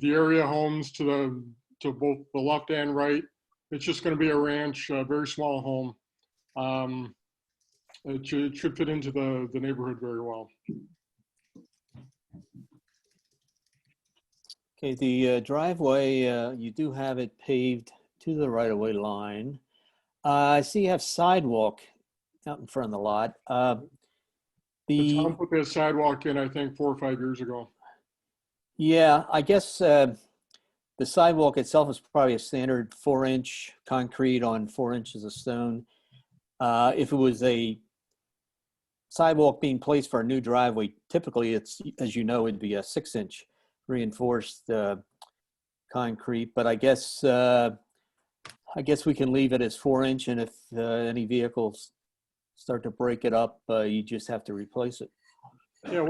area homes to both the left and right. It's just going to be a ranch, a very small home. It should fit into the neighborhood very well. Okay, the driveway, you do have it paved to the right-of-way line. I see you have sidewalk out in front of the lot. The town put that sidewalk in, I think, 4 or 5 years ago. Yeah, I guess the sidewalk itself is probably a standard 4-inch concrete on 4 inches of stone. If it was a sidewalk being placed for a new driveway, typically it's, as you know, it'd be a 6-inch reinforced concrete. But I guess we can leave it as 4-inch, and if any vehicles start to break it up, you just have to replace it. Yeah,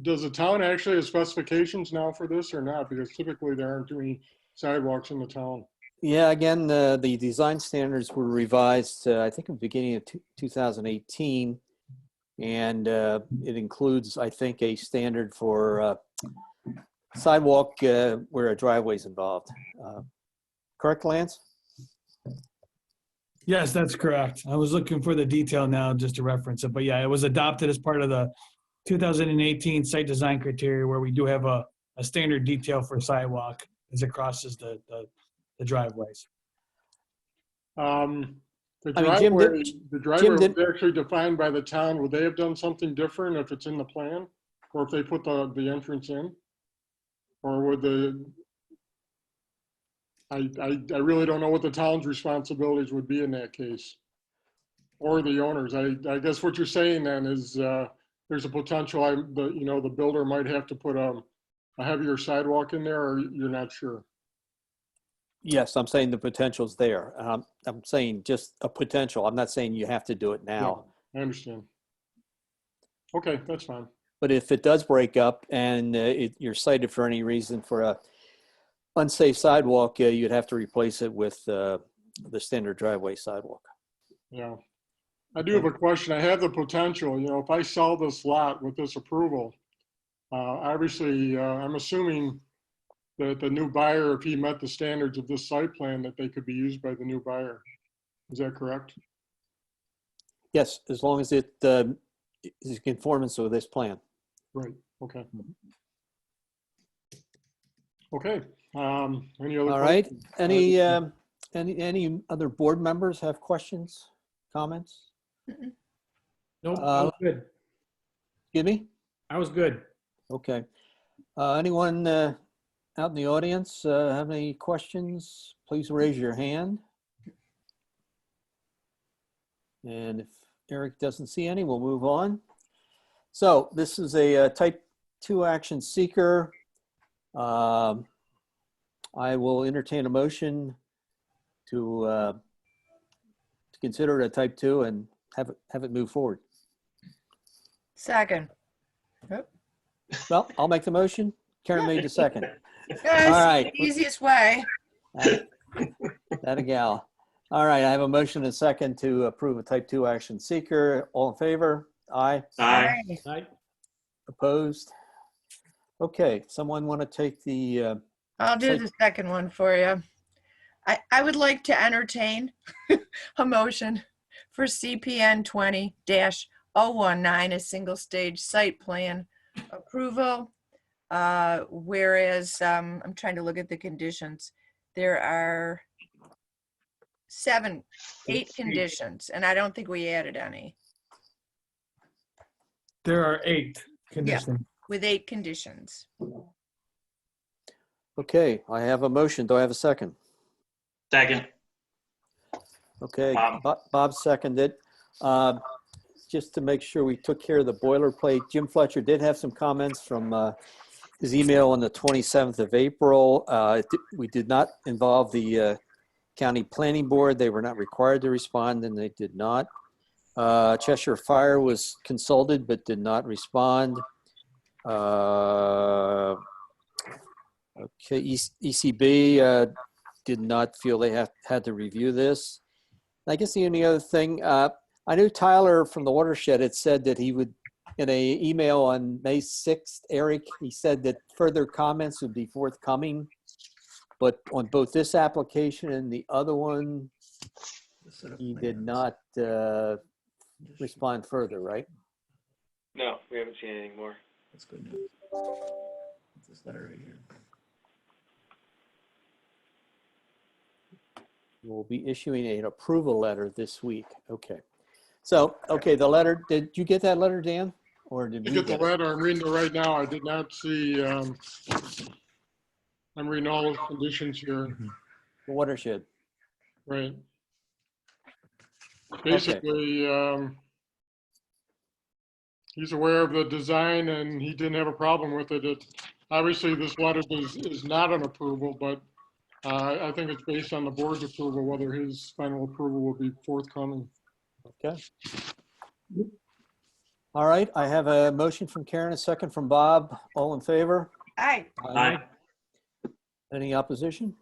does the town actually have specifications now for this or not? Because typically there aren't too many sidewalks in the town. Yeah, again, the design standards were revised, I think, in the beginning of 2018. And it includes, I think, a standard for sidewalk where a driveway is involved. Correct, Lance? Yes, that's correct. I was looking for the detail now just to reference it, but yeah, it was adopted as part of the 2018 site design criteria, where we do have a standard detail for sidewalk as it crosses the driveways. The I mean, Jim driveway, did- the driveway Jim was did- actually defined by the town. Would they have done something different if it's in the plan? Or if they put the entrance in? Or would I really don't know what the town's responsibilities would be in that case. Or the owners. I guess what you're saying then is there's a potential, the builder might have to put a heavier sidewalk in there, or you're not sure? Yes, I'm saying the potential's there. I'm saying just a potential. I'm not saying you have to do it now. Yeah, I understand. Okay, that's fine. But if it does break up and you're cited for any reason for a unsafe sidewalk, you'd have to replace it with the standard driveway sidewalk. Yeah. I do have a question. I have the potential, if I sell this lot with this approval, obviously, I'm assuming that the new buyer, if he met the standards of this site plan, that they could be used by the new buyer. Is that correct? Yes, as long as it is in conformance with this plan. Right, okay. Okay, any other? All right. questions? Any other board members have questions, comments? Nope, I was good. Excuse me? I was good. Okay. Anyone out in the audience have any questions? Please raise your hand. And if Eric doesn't see any, we'll move on. So this is a type 2 action seeker. I will entertain a motion to consider it a type 2 and have it move forward. Second. Well, I'll make the motion. Karen made the second. Guys, All right. easiest way. That a gal. All right, I have a motion and a second to approve a type 2 action seeker. All in favor? Aye. Aye. Aye. Opposed? Okay, someone want to take the, I'll do the second one for you. I would like to entertain a motion for CPN 20-019, a single stage site plan approval. Whereas I'm trying to look at the conditions. There are 8 conditions, and I don't think we added any. There are 8 conditions. With 8 conditions. okay, I have a motion. Do I have a second? Second. Okay, Bob. Bob seconded. Just to make sure we took care of the boilerplate, Jim Fletcher did have some comments from his email on the 27th of April. We did not involve the County Planning Board. They were not required to respond, and they did not. Cheshire Fire was consulted but did not respond. Okay, ECB did not feel they had to review this. I guess the only other thing, I knew Tyler from the Watershed had said that he would, in an email on May 6th, Eric, he said that further comments would be forthcoming. But on both this application and the other one, he did not respond further, right? No, we haven't seen anything more. That's good. What's this letter right here? We'll be issuing an approval letter this week. Okay. So, okay, the letter, did you get that letter, Dan? Or did I we get the get it? letter, I'm reading it right now. I did not see, I'm reading all those conditions here, The watershed. right? Basically, he's aware of the design and he didn't have a problem with it. Obviously, this letter is not an approval, but I think it's based on the board's approval, whether his final approval will be forthcoming. Okay. All right, I have a motion from Karen, a second from Bob. All in favor? Aye. Aye. Any opposition?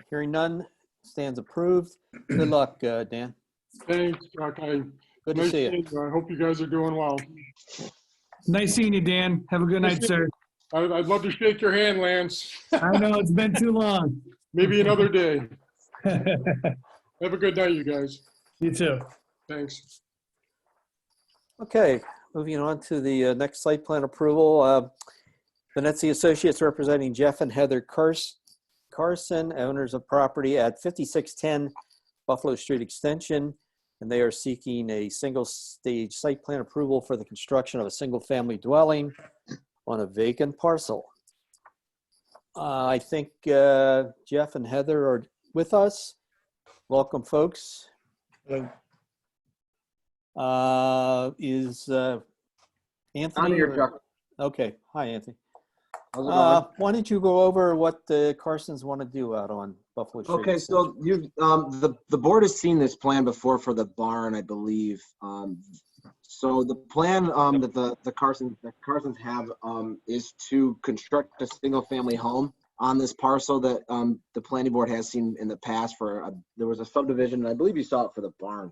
Hearing none, stands approved. Good luck, Dan. Thanks, Chuck. Good to Nice see you. seeing I hope you guys are doing well. Nice seeing you, Dan. Have a good night, sir. I'd love to shake your hand, Lance. I know, it's been too long. Maybe another day. Have a good night, you guys. You too. Thanks. Okay, moving on to the next site plan approval. Venezia Associates representing Jeff and Heather Carson, owners of property at 5610 Buffalo Street Extension, and they are seeking a single-stage site plan approval for the construction of a single-family dwelling on a vacant parcel. I think Jeff and Heather are with us. Welcome, folks. Hello. Is Anthony? I'm here, Chuck. Okay. Hi, Anthony. How's it going? Why don't you go over what the Carsons want to do out on Buffalo Street? Okay, so you the board has seen this plan before for the barn, I believe. So the plan that the Carsons have is to construct a single family home on this parcel that the planning board has seen in the past for there was a subdivision, and I believe you saw it for the barn.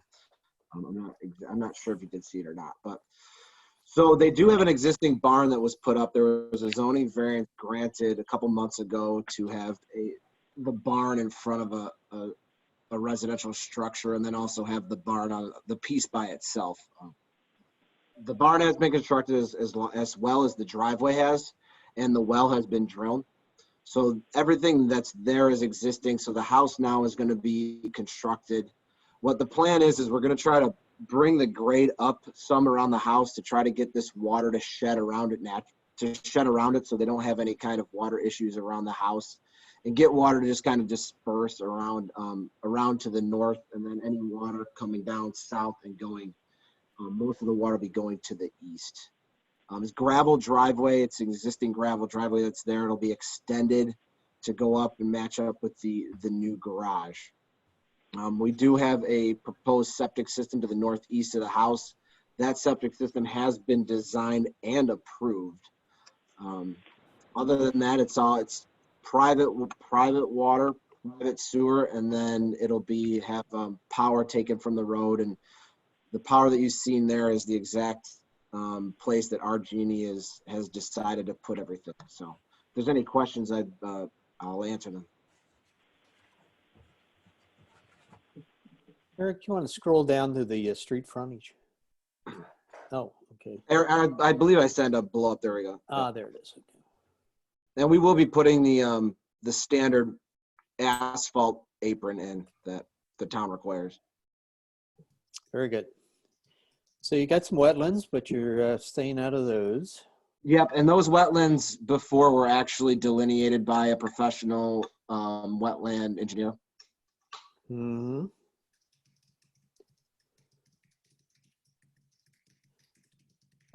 I'm not sure if you did see it or not, but so they do have an existing barn that was put up. There was a zoning variance granted a couple months ago to have the barn in front of a residential structure, and then also have the barn on the piece by itself. The barn has been constructed as well as the driveway has, and the well has been drilled. So everything that's there is existing. So the house now is going to be constructed. What the plan is we're going to try to bring the grade up some around the house to try to get this water to shed around it, so they don't have any kind of water issues around the house, and get water to just kind of disperse around to the north, and then any water coming down south and going, most of the water will be going to the east. It's gravel driveway. It's an existing gravel driveway that's there. It'll be extended to go up and match up with the new garage. We do have a proposed septic system to the northeast of the house. That septic system has been designed and approved. Other than that, it's private water, private sewer, and then it'll have power taken from the road. And the power that you've seen there is the exact place that RG&E has decided to put everything. So if there's any questions, I'll answer them. Eric, you want to scroll down to the street frontage? Oh, okay. I believe I sent a blow up. There we go. There it is. Okay. And we will be putting the standard asphalt apron in that the town requires. Very good. So you got some wetlands, but you're staying out of those. Yep, and those wetlands before were actually delineated by a professional wetland engineer. Mm-hmm.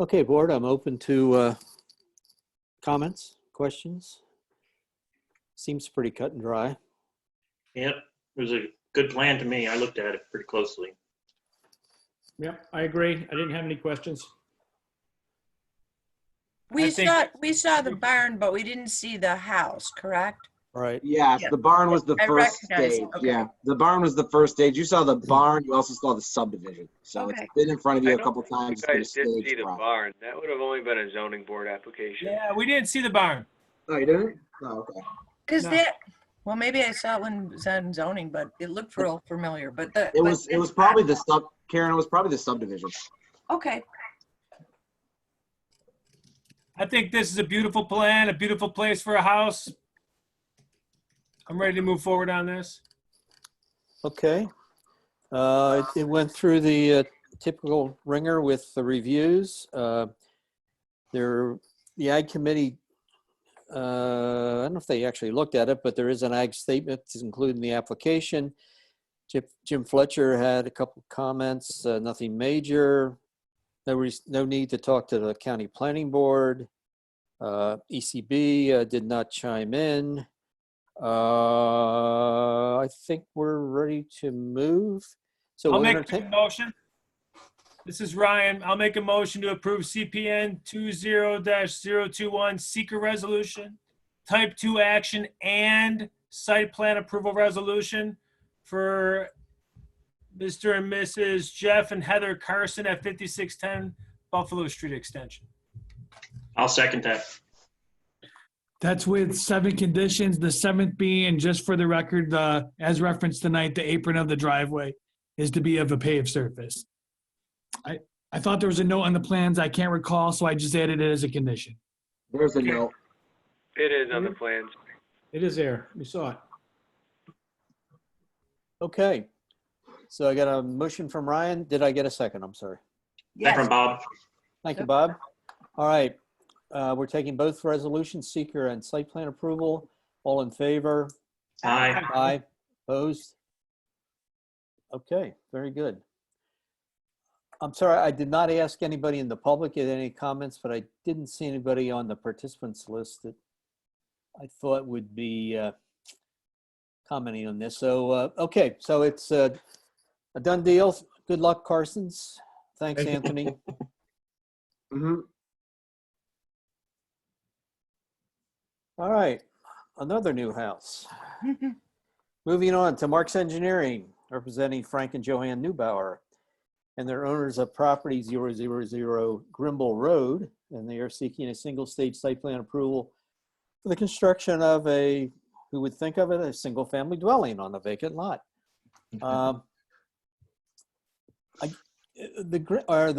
Okay, board, I'm open to comments, questions. Seems pretty cut and dry. Yep, it was a good plan to me. I looked at it pretty closely. Yep, I agree. I didn't have any questions. We saw the barn, but we didn't see the house, correct? Right. Yes, Yeah. the barn was the I first recognize it, stage. okay. Yeah, the barn was the first stage. You saw the barn, you also saw the subdivision. So Okay. it's been in front of you I a don't couple think you times. guys It's been a did stage see the process. barn. That would have only been a zoning board application. Yeah, we didn't see the barn. Oh, you didn't? Oh, okay. Because No. well, maybe I saw it when it was on zoning, but it looked real familiar. But It was probably Karen, it was probably the subdivision. Okay. I think this is a beautiful plan, a beautiful place for a house. I'm ready to move forward on this. Okay. It went through the typical ringer with the reviews. The Ag Committee, I don't know if they actually looked at it, but there is an Ag statement that's included in the application. Jim Fletcher had a couple of comments, nothing major. No need to talk to the county planning board. ECB did not chime in. I think we're ready to move. So I'll we'll make entertain. a motion. This is Ryan. I'll make a motion to approve CPN 20-021 seeker resolution, type 2 action, and site plan approval resolution for Mr. and Mrs. Jeff and Heather Carson at 5610 Buffalo Street Extension. I'll second that. That's with 7 conditions, the 7th being, just for the record, as referenced tonight, the apron of the driveway is to be of a paved surface. I thought there was a note on the plans. I can't recall, so I just added it as a condition. There's a note. It is on the plans. It is there. We saw it. Okay. So I got a motion from Ryan. Did I get a second? I'm sorry. Second from Bob. Thank you, Bob. All right. We're taking both resolutions, seeker and site plan approval. All in favor? Aye. Aye. Opposed? Okay, very good. I'm sorry, I did not ask anybody in the public at any comments, but I didn't see anybody on the participants list that I thought would be commenting on this. So, okay, so it's a done deal. Good luck, Carsons. Thanks, Thank you. Anthony. Mm-hmm. All right, another new house. Moving on to Mark's Engineering, representing Frank and Joanne Neubauer, and they're owners of property 000 Grimble Road, and they are seeking a single-stage site plan approval for the construction of a, who would think of it, a single-family dwelling on a vacant lot. The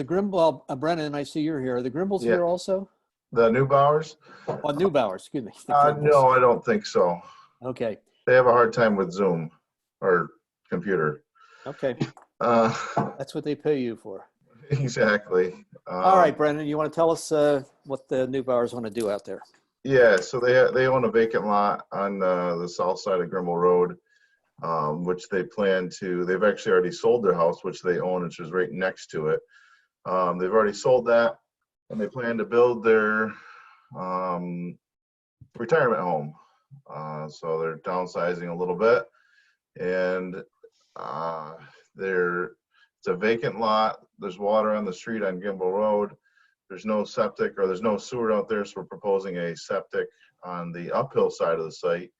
Grimble, Brennan, I see you're here. Are the Grimbles Yeah. here also? The Neubauers? Oh, Neubauer, excuse me. The Grimbles. No, I don't think so. Okay, They have a hard time with Zoom or computer. okay. Uh, That's what they pay you for. exactly. All right, Brendan, you want to tell us what the Neubauers want to do out there? Yeah, so they own a vacant lot on the south side of Grimble Road, which they plan to. They've actually already sold their house, which they own, which is right next to it. They've already sold that, and they plan to build their retirement home. So they're downsizing a little bit, and it's a vacant lot. There's water on the street on Grimble Road. There's no septic or there's no sewer out there, so we're proposing a septic on the uphill side of the site.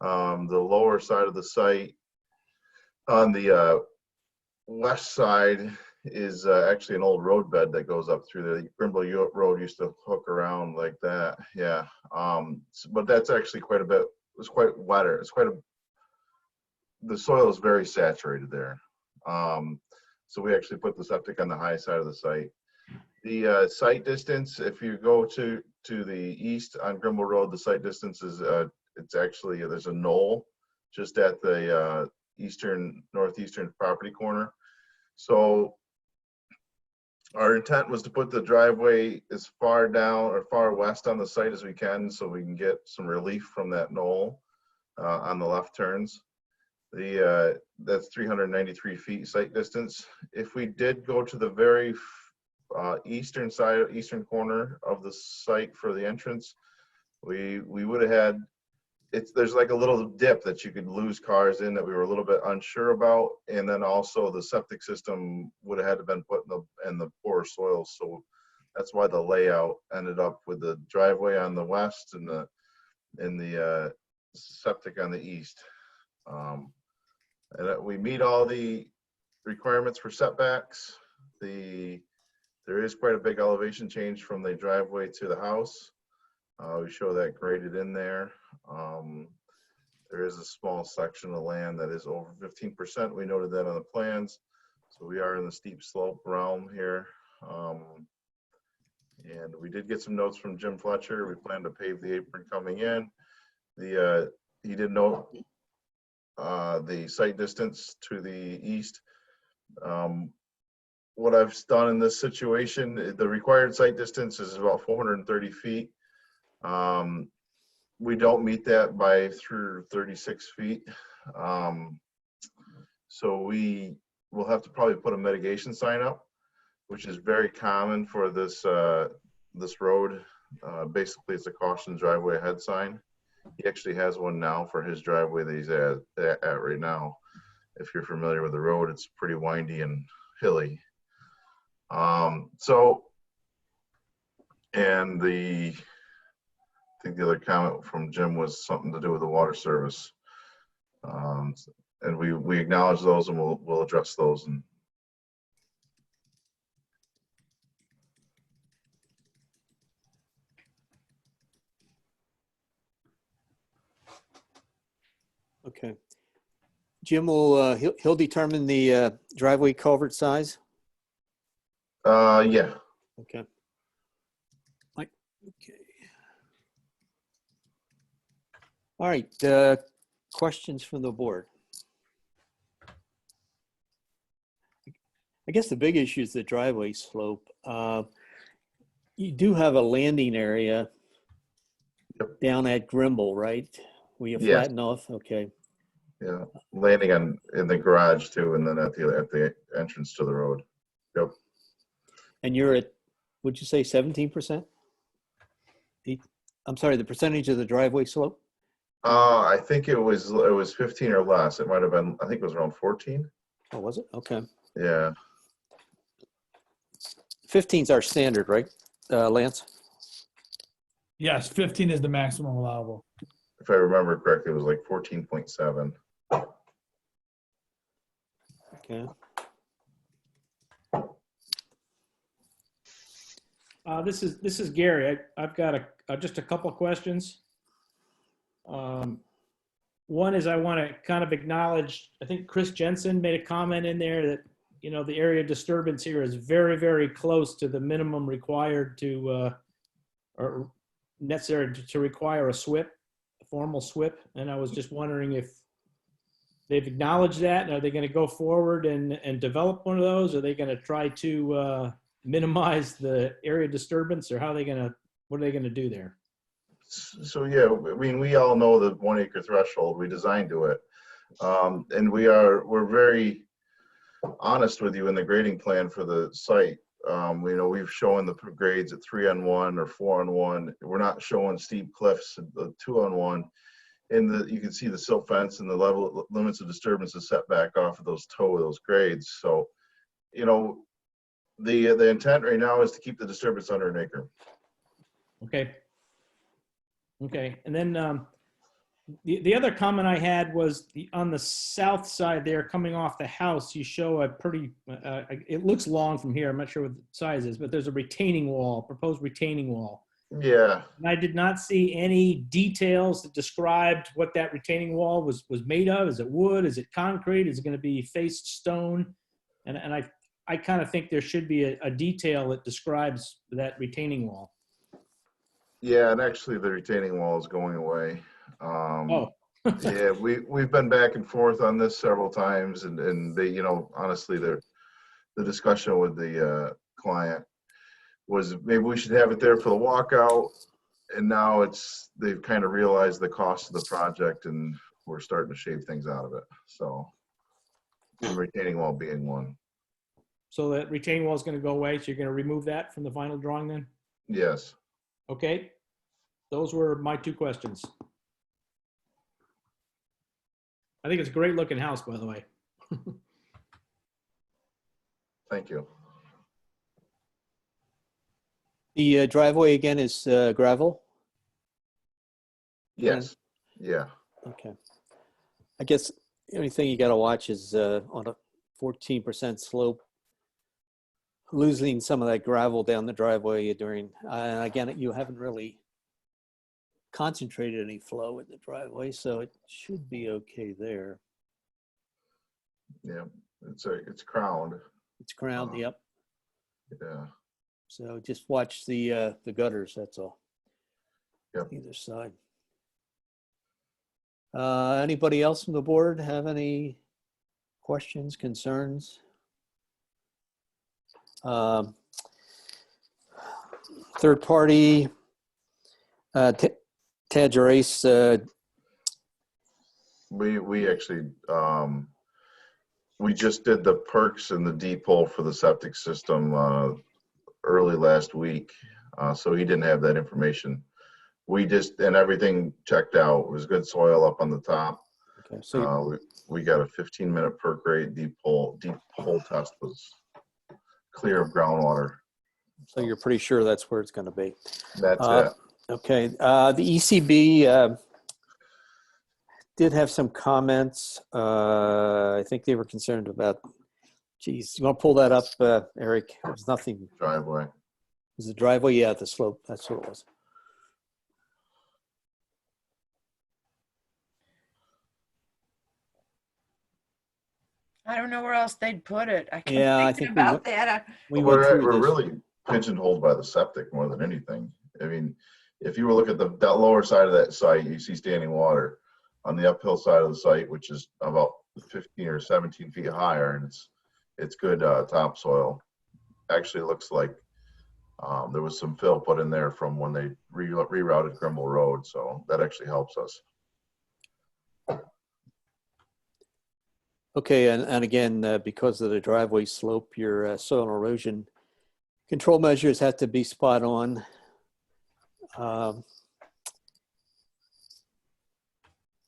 The lower side of the site on the west side is actually an old roadbed that goes up through the Grimble Road. Used to hook around like that. Yeah. But that's actually quite a bit. It's quite wetter. The soil is very saturated there. So we actually put the septic on the high side of the site. The site distance, if you go to the east on Grimble Road, the site distance is it's actually, there's a knoll just at the northeastern property corner. So our intent was to put the driveway as far down or far west on the site as we can, so we can get some relief from that knoll on the left turns. That's 393 feet site distance. If we did go to the very eastern corner of the site for the entrance, we would have had, there's like a little dip that you could lose cars in that we were a little bit unsure about, and then also the septic system would have had to been put in the poor soil. So that's why the layout ended up with the driveway on the west and the septic on the east. And we meet all the requirements for setbacks. There is quite a big elevation change from the driveway to the house. We show that graded in there. There is a small section of land that is over 15%. We noted that on the plans. So we are in the steep slope realm here. And we did get some notes from Jim Fletcher. We plan to pave the apron coming in. He did note the site distance to the east. What I've done in this situation, the required site distance is about 430 feet. We don't meet that by through 36 feet. So we will have to probably put a mitigation sign up, which is very common for this this road. Basically, it's a caution driveway ahead sign. He actually has one now for his driveway that he's at right now. If you're familiar with the road, it's pretty windy and hilly. And I think the other comment from Jim was something to do with the water service. And we acknowledge those, and we'll address those. And Okay. Jim will, he'll determine the driveway culvert size? yeah. Okay. Okay. All right, questions from the board? I guess the big issue is the driveway slope. You do have a landing area down at Grimble, right? Where you Yes. flatten off? Okay. Yeah, landing in the garage too, and then at the entrance to the road. Yep. And you're at, would you say 17%? I'm sorry, the percentage of the driveway slope? I think it was 15 or less. It might have been. I think it was around 14. Oh, was it? Okay. Yeah. 15's our standard, right, Lance? Yes, 15 is the maximum allowable. If I remember correctly, it was like 14.7. Okay. This is Gary. I've got just a couple of questions. One is I want to kind of acknowledge, I think Chris Jensen made a comment in there that, you know, the area disturbance here is very, very close to the minimum required to, or necessary to require a SWIP, a formal SWIP. And I was just wondering if they've acknowledged that, and are they going to go forward and develop one of those? Are they going to try to minimize the area disturbance, or what are they going to do there? So yeah, I mean, we all know the 1 acre threshold. We designed to it, and we're very honest with you in the grading plan for the site. You know, we've shown the grades at 3-on-1 or 4-on-1. We're not showing steep cliffs at the 2-on-1. And you can see the silt fence and the limits of disturbance is set back off of those grades. So, you know, the intent right now is to keep the disturbance under an acre. Okay. Okay. And then the other comment I had was on the south side there, coming off the house, you show a pretty, it looks long from here. I'm not sure what the size is, but there's a retaining wall, proposed retaining wall. Yeah. And I did not see any details that described what that retaining wall was made of. Is it wood? Is it concrete? Is it going to be faced stone? And I kind of think there should be a detail that describes that retaining wall. Yeah, and actually the retaining wall is going away. Yeah, we've been back and forth on this several times, and they, you know, honestly, the discussion with the client was maybe we should have it there for the walkout, and now they've kind of realized the cost of the project, and we're starting to shave things out of it. So the retaining wall being one. So that retaining wall is going to go away. So you're going to remove that from the final drawing then? Yes. Okay. Those were my two questions. I think it's a great looking house, by the way. Thank you. The driveway again is gravel? Yes. Yeah. Okay. I guess the only thing you got to watch is on a 14% slope, losing some of that gravel down the driveway during, again, you haven't really concentrated any flow in the driveway, so it should be okay there. Yeah, it's crowned. It's crowned, yep. Yeah. So just watch the gutters, that's all. Yep. Either side. Anybody else from the board have any questions, concerns? Third party, Tad Gerace, We actually, we just did the perks and the deep hole for the septic system early last week. So he didn't have that information. And everything checked out. It was good soil up on the top. Okay, so we got a 15-minute perk rate. Deep hole test was clear of groundwater. so you're pretty sure that's where it's going to be. That's it. Okay, the ECB did have some comments. I think they were concerned about, geez, you want to pull that up, Eric? There's nothing. Driveway. Was the driveway? Yeah, the slope. That's what it was. I don't know where else they'd put it. I kept Yeah, I thinking think about that. we went through We're this. really pigeonholed by the septic more than anything. I mean, if you were looking at that lower side of that site, you see standing water. On the uphill side of the site, which is about 15 or 17 feet higher, and it's good topsoil. Actually, looks like there was some fill put in there from when they rerouted Grimble Road, so that actually helps us. Okay, and again, because of the driveway slope, your soil erosion control measures have to be spot on.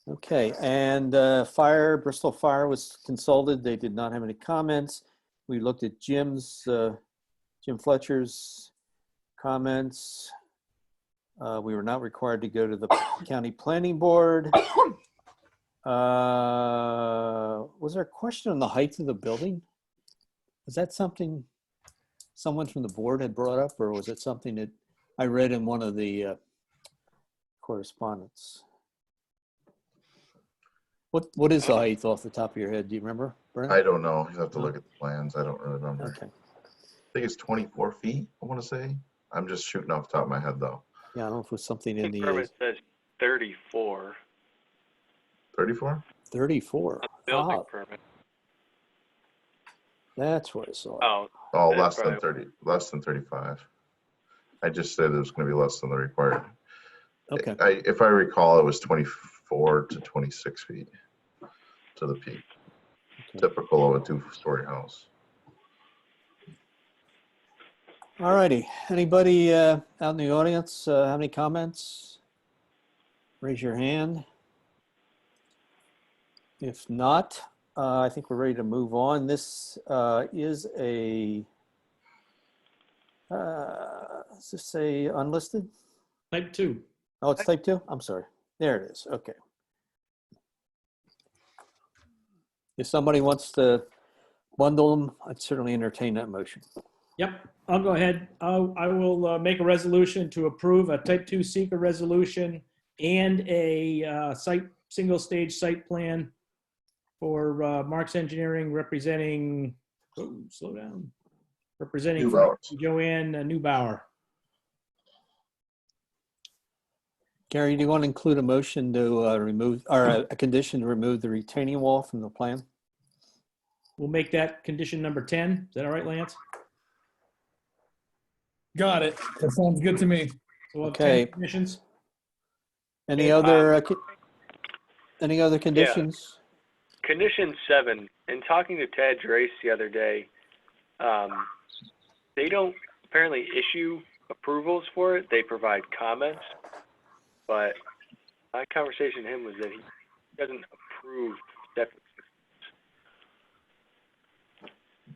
Okay, and Bristol Fire was consulted. They did not have any comments. We looked at Jim Fletcher's comments. We were not required to go to the county planning board. Was there a question on the height of the building? Was that something someone from the board had brought up, or was it something that I read in one of the correspondence? What is the height off the top of your head? Do you remember, Brent? I don't know. You have to look at the plans. I don't really remember. Okay. I think it's 24 feet, I want to say. I'm just shooting off the top of my head, though. Yeah, I don't know if it was something in the Permit says 34. 34? 34. Building Oh, permit. that's what I saw. Oh, that's less than probably- 30, less than 35. I just said it was going to be less than the required. Okay. If I recall, it was 24 to 26 feet to the peak. Okay. Typical of a two-story house. All righty. Anybody out in the audience have any comments? Raise your hand. If not, I think we're ready to move on. This is is this a unlisted? Type 2. Oh, it's type 2? I'm sorry. There it is. Okay. If somebody wants to bundle them, I'd certainly entertain that motion. Yep, I'll go ahead. I will make a resolution to approve a type 2 seeker resolution and a single stage site plan for Marks Engineering representing, slow down, representing Neubauer. Joanne Neubauer. Gary, do you want to include a motion to remove, or a condition to remove the retaining wall from the plan? We'll make that condition number 10. Is that all right, Lance? Got it. That sounds good to me. So we'll have Okay. 10 conditions. Any other conditions? Condition 7, in talking to Tad Gerace the other day, they don't apparently issue approvals for it. They provide comments. But my conversation with him was that he doesn't approve septic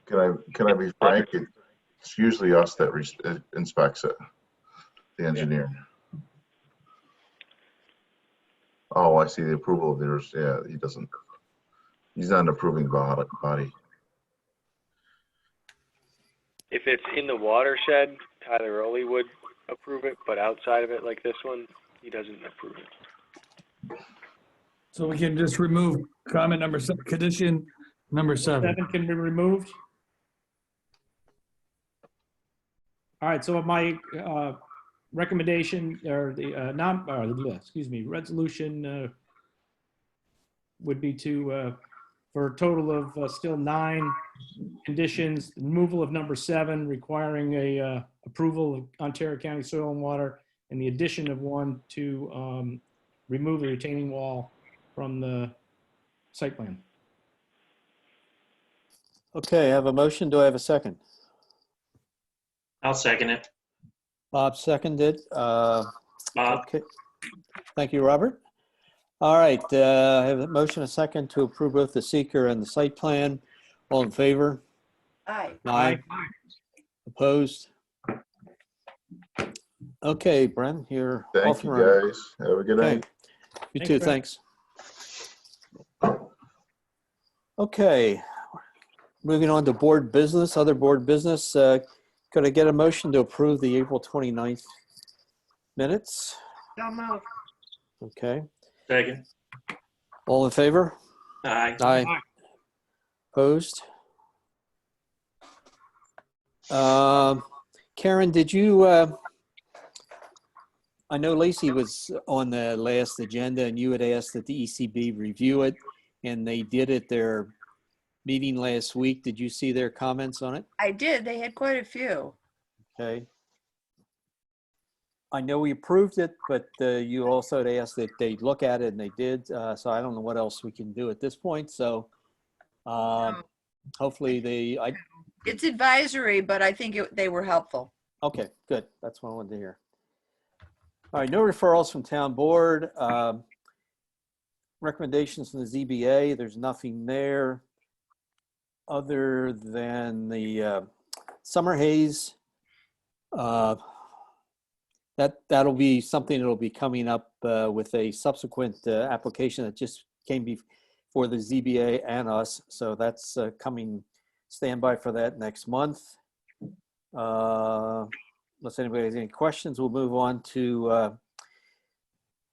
systems. Can I be frank? It's usually us that inspects it, the engineer. Oh, I see the approval of theirs. Yeah, he doesn't. He's not an approving body. If it's in the watershed, Tyler Rowley would approve it, but outside of it, like this one, he doesn't approve it. So we can just remove comment number 7, condition number 7. 7 can be removed. All right, so my recommendation or the resolution would be to, for a total of still 9 conditions, removal of number 7, requiring a approval of Ontario County Soil and Water, and the addition of 1 to remove the retaining wall from the site plan. Okay, I have a motion. Do I have a second? I'll second it. Bob seconded. Bob. Okay. Thank you, Robert. All right, I have a motion, a second to approve both the seeker and the site plan. All in favor? Aye. Aye. Opposed? Okay, Bren, you're off Thank and you, running. guys. Have a good Okay. night. You Thanks, too, Bren. thanks. Okay, moving on to board business, other board business. Could I get a motion to approve the April 29th minutes? So moved. Okay, Second. all in favor? Aye. Aye. Opposed? Karen, did you, I know Lacey was on the last agenda and you had asked that the ECB review it, and they did at their meeting last week. Did you see their comments on it? I did. They had quite a few. Okay. I know we approved it, but you also had asked that they look at it, and they did. So I don't know what else we can do at this point. So hopefully It's advisory, but I think they were helpful. okay, good. That's what I wanted to hear. All right, no referrals from town board. Recommendations from the ZBA, there's nothing there other than the summer haze. That'll be something that'll be coming up with a subsequent application that just came before the ZBA and us. So that's coming, standby for that next month. Unless anybody has any questions, we'll move on to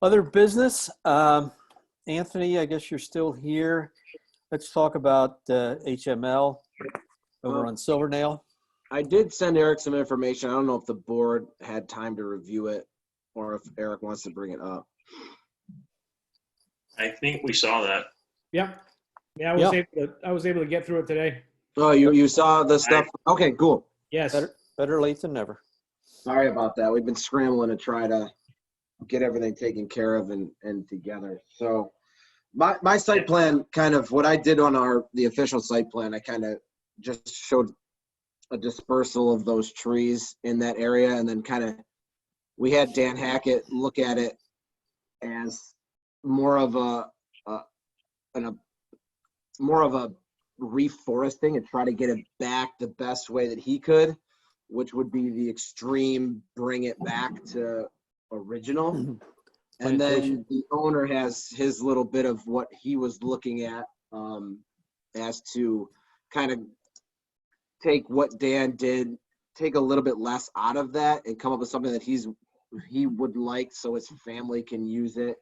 other business. Anthony, I guess you're still here. Let's talk about HML over on Silvernail. I did send Eric some information. I don't know if the board had time to review it or if Eric wants to bring it up. I think we saw that. Yep. Yeah, I was able to get through it today. Oh, you saw the stuff? Okay, cool. Yes. Better late than never. Sorry about that. We've been scrambling to try to get everything taken care of and together. So my site plan, kind of what I did on the official site plan, I kind of just showed a dispersal of those trees in that area, and then kind of we had Dan Hackett look at it as more of a reforesting and try to get it back the best way that he could, which would be the extreme, bring it back to original. And then the owner has his little bit of what he was looking at as to kind of take what Dan did, take a little bit less out of that and come up with something that he would like so his family can use it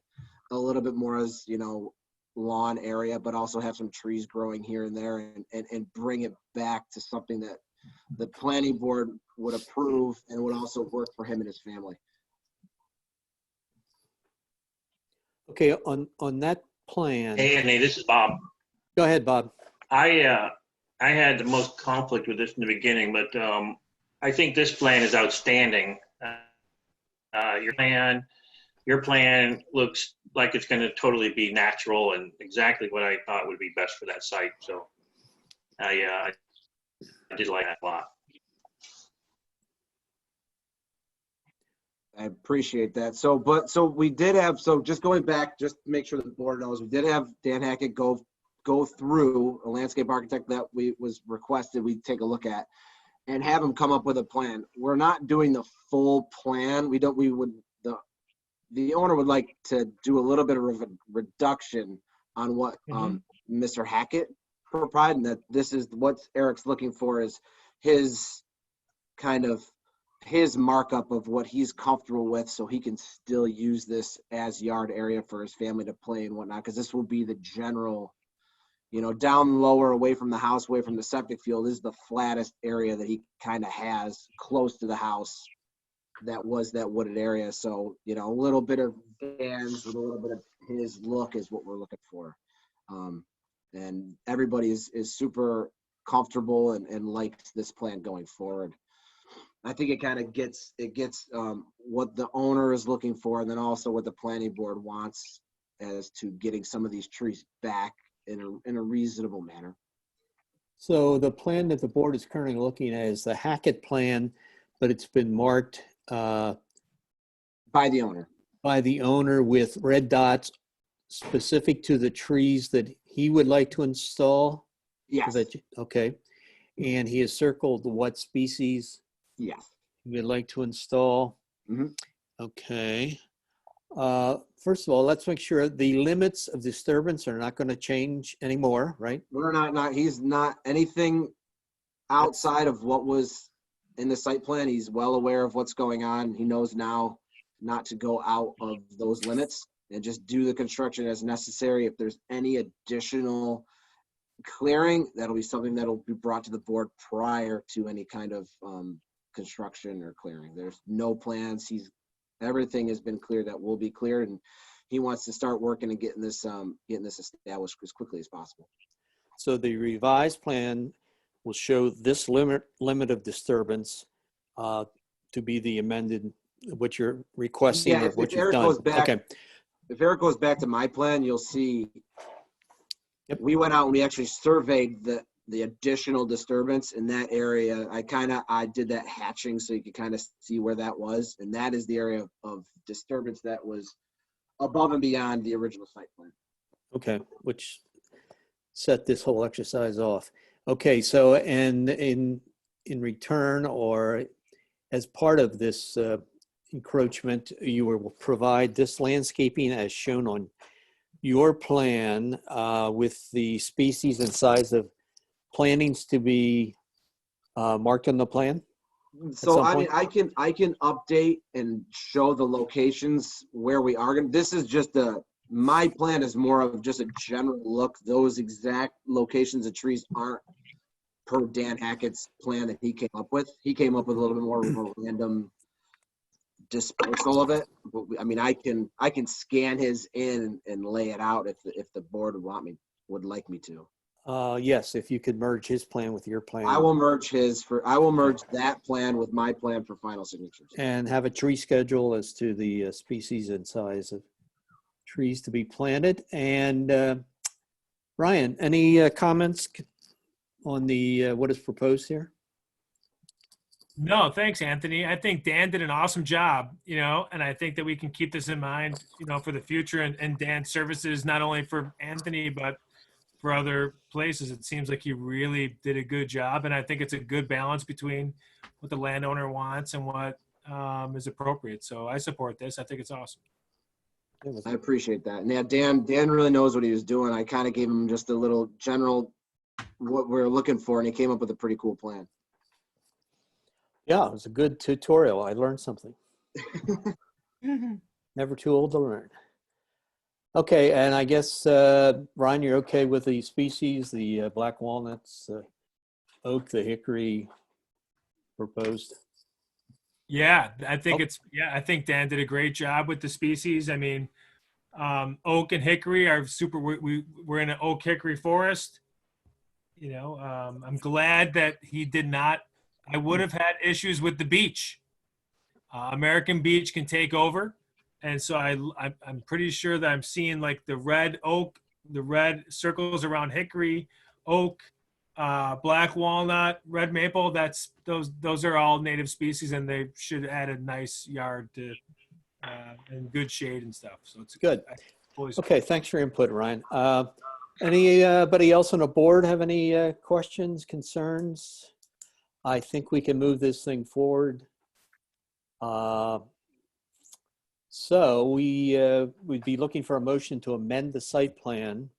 a little bit more as, lawn area, but also have some trees growing here and there and bring it back to something that the planning board would approve and would also work for him and his family. Okay, on that plan. Hey, Anthony, this is Bob. Go ahead, Bob. I had the most conflict with this in the beginning, but I think this plan is outstanding. Your plan looks like it's going to totally be natural and exactly what I thought would be best for that site. So I did like that a lot. I appreciate that. So we did have, just going back, just to make sure the board knows, we did have Dan Hackett go through a landscape architect that was requested we take a look at and have him come up with a plan. We're not doing the full plan. The owner would like to do a little bit of a reduction on what Mr. Hackett provided, and that this is what Eric's looking for is his markup of what he's comfortable with so he can still use this as yard area for his family to play and whatnot, because this will be the general You know, down lower, away from the house, away from the septic field, is the flattest area that he kind of has close to the house. That was that wooded area. So, you know, a little bit of Dan's with a little bit of his look is what we're looking for. And everybody is super comfortable and likes this plan going forward. I think it kind of gets what the owner is looking for, and then also what the planning board wants as to getting some of these trees back in a reasonable manner. So the plan that the board is currently looking at is the Hackett plan, but it's been marked by the owner. By the owner with red dots specific to the trees that he would like to install? Yes. Okay. And he has circled what species? Yes. He would like to install? Mm-hmm. Okay. First of all, let's make sure the limits of disturbance are not going to change anymore, right? We're he's not anything outside of what was in the site plan. He's well aware of what's going on. He knows now not to go out of those limits and just do the construction as necessary. If there's any additional clearing, that'll be something that'll be brought to the board prior to any kind of construction or clearing. There's no plans. Everything has been cleared that will be cleared, and he wants to start working and getting this established as quickly as possible. So the revised plan will show this limit of disturbance to be the amended, what you're requesting, Yeah, or what if you've Eric done. goes back, Okay. If Eric goes back to my plan, you'll see we went out and we actually surveyed the additional disturbance in that area. I did that hatching so you could kind of see where that was. And that is the area of disturbance that was above and beyond the original site plan. Okay, which set this whole exercise off. Okay, so and in return or as part of this encroachment, you will provide this landscaping as shown on your plan with the species and size of plantings to be marked on the plan? So I mean, I can update and show the locations where we are going. This is just my plan is more of just a general look. Those exact locations of trees aren't per Dan Hackett's plan that he came up with. He came up with a little bit more of a random dispersal of it. But I mean, I can scan his in and lay it out if the board would like me to. Yes, if you could merge his plan with your plan. I will merge that plan with my plan for final signatures. And have a tree schedule as to the species and size of trees to be planted. And Ryan, any comments on the what is proposed here? No, thanks, Anthony. I think Dan did an awesome job, and I think that we can keep this in mind, for the future and Dan's services, not only for Anthony, but for other places. It seems like he really did a good job. And I think it's a good balance between what the landowner wants and what is appropriate. So I support this. I think it's awesome. I appreciate that. And yeah, Dan really knows what he was doing. I kind of gave him just a little general what we're looking for, and he came up with a pretty cool plan. Yeah, it was a good tutorial. I learned something. Never too old to learn. Okay, and I guess, Ryan, you're okay with the species, the black walnuts, oak, the hickory proposed? Yeah, I think I think Dan did a great job with the species. I mean, oak and hickory are super, we're in an oak hickory forest. I'm glad that he did not. I would have had issues with the beech. American beech can take over. And so I'm pretty sure that I'm seeing like the red oak, the red circles around hickory, oak, black walnut, red maple. Those are all native species, and they should add a nice yard to and good shade and stuff. So it's good. Okay, thanks for your input, Ryan. Anybody else on the board have any questions, concerns? I think we can move this thing forward. So we'd be looking for a motion to amend the site plan.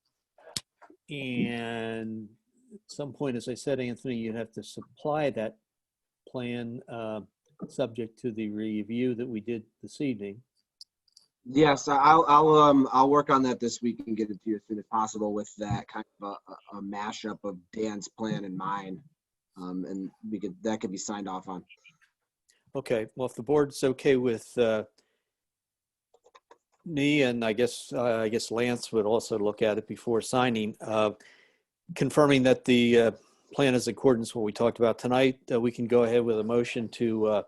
And at some point, as I said, Anthony, you'd have to supply that plan subject to the review that we did this evening. Yes, I'll work on that this week and get it to you as soon as possible with that kind of a mashup of Dan's plan and mine. And that could be signed off on. Okay, well, if the board's okay with me, and I guess Lance would also look at it before signing, confirming that the plan is in accordance with what we talked about tonight, we can go ahead with a motion to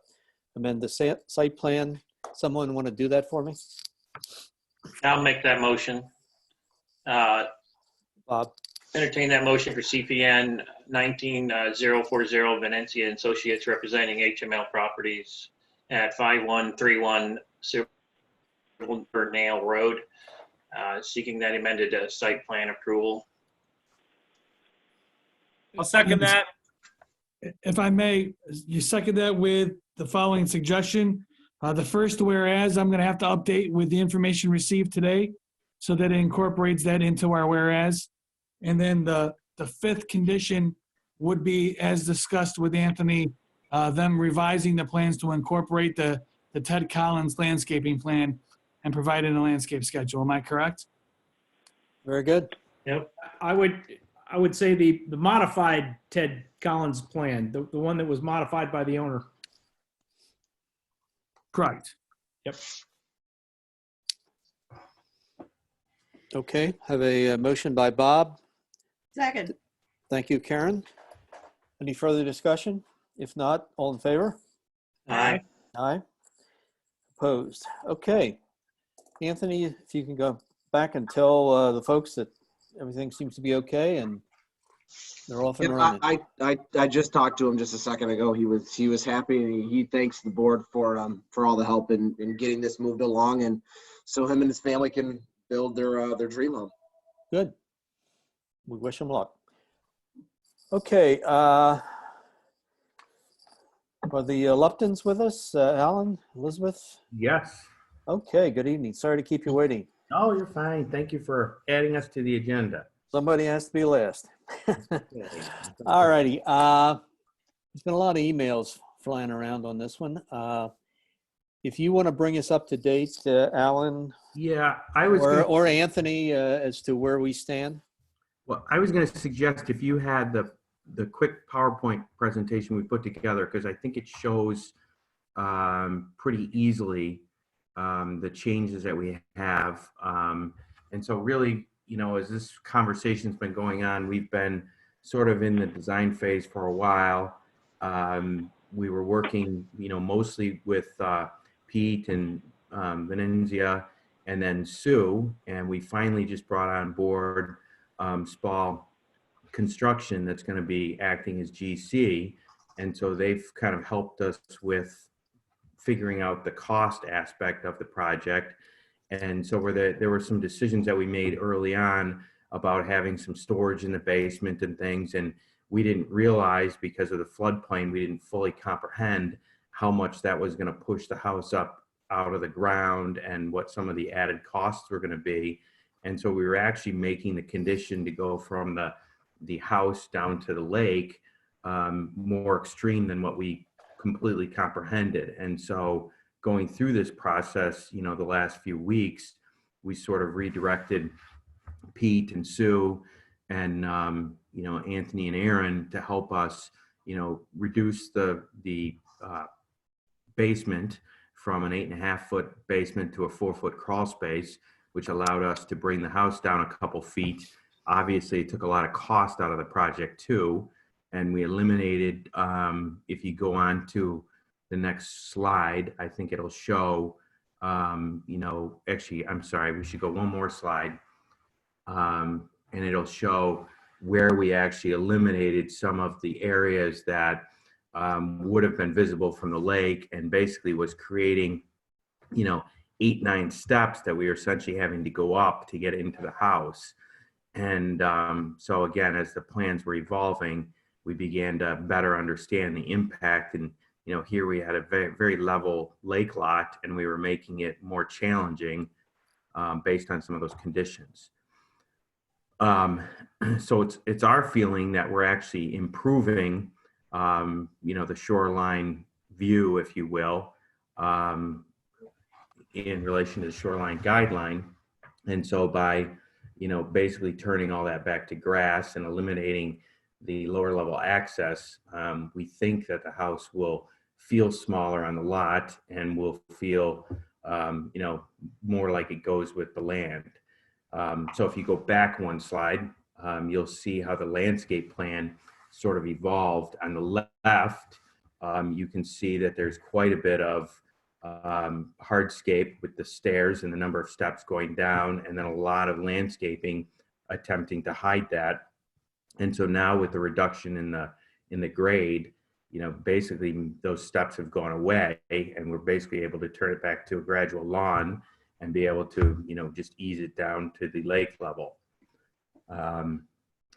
amend the site plan. Someone want to do that for me? I'll make that motion. Bob? Entertain that motion for CPN 19040 Venencia and Associates representing HML Properties at 5131 Silver Nail Road, seeking that amended site plan approval. I'll second that. If I may, you second that with the following suggestion. The first whereas, I'm going to have to update with the information received today so that it incorporates that into our whereas. And then the fifth condition would be, as discussed with Anthony, them revising the plans to incorporate the Ted Collins landscaping plan and providing a landscape schedule. Am I correct? Very good. Yep. I would say the modified Ted Collins plan, the one that was modified by the owner. Correct. Yep. Okay, have a motion by Bob. Second. Thank you, Karen. Any further discussion? If not, all in favor? Aye. Aye. Opposed? Okay. Anthony, if you can go back and tell the folks that everything seems to be okay and they're off and running. I just talked to him just a second ago. He was happy, and he thanks the board for all the help in getting this moved along, and so him and his family can build their dream home. Good. We wish him luck. Okay. Are the Luptons with us? Alan, Elizabeth? Yes. Okay, good evening. Sorry to keep you waiting. Oh, you're fine. Thank you for adding us to the agenda. Somebody has to be last. All righty. There's been a lot of emails flying around on this one. If you want to bring us up to date, Alan. Yeah, I was. Or Anthony, as to where we stand. Well, I was going to suggest if you had the quick PowerPoint presentation we put together, because I think it shows pretty easily the changes that we have. And so really, you know, as this conversation's been going on, we've been sort of in the design phase for a while. We were working, you know, mostly with Pete and Venenzia and then Sue, and we finally just brought on board Spall Construction that's going to be acting as GC. And so they've kind of helped us with figuring out the cost aspect of the project. And so there were some decisions that we made early on about having some storage in the basement and things. And we didn't realize, because of the floodplain, we didn't fully comprehend how much that was going to push the house up out of the ground and what some of the added costs were going to be. And so we were actually making the condition to go from the house down to the lake more extreme than what we completely comprehended. And so going through this process, you know, the last few weeks, we sort of redirected Pete and Sue and, you know, Anthony and Aaron to help us, you know, reduce the basement from an 8.5-foot basement to a 4-foot crawl space, which allowed us to bring the house down a couple feet. Obviously, it took a lot of cost out of the project too. And we eliminated, if you go on to the next slide, I think it'll show, you know, actually, I'm sorry, we should go one more slide. And it'll show where we actually eliminated some of the areas that would have been visible from the lake, and basically was creating, you know, 8-9 steps that we were essentially having to go up to get into the house. And so again, as the plans were evolving, we began to better understand the impact. And, you know, here we had a very, very level lake lot, and we were making it more challenging based on some of those conditions. So it's our feeling that we're actually improving, you know, the shoreline view, if you will. in relation to the shoreline guideline. And so by, basically turning all that back to grass and eliminating the lower level access, we think that the house will feel smaller on the lot and will feel, more like it goes with the land. So if you go back one slide, you'll see how the landscape plan sort of evolved. On the left, you can see that there's quite a bit of hardscape with the stairs and the number of steps going down, and then a lot of landscaping attempting to hide that. And so now with the reduction in the grade, basically those steps have gone away, and we're basically able to turn it back to a gradual lawn and be able to, just ease it down to the lake level.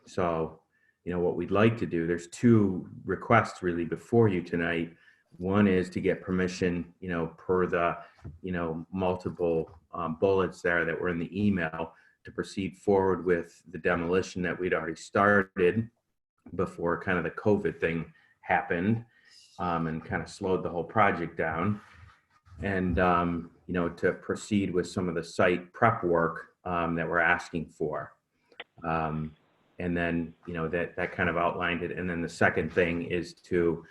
So, what we'd like to do, there's two requests really before you tonight. One is to get permission, per the, multiple bullets there that were in the email, to proceed forward with the demolition that we'd already started before kind of the COVID thing happened, and kind of slowed the whole project down. And, to proceed with some of the site prep work that we're asking for. And then, that kind of outlined it. And then the second thing is to,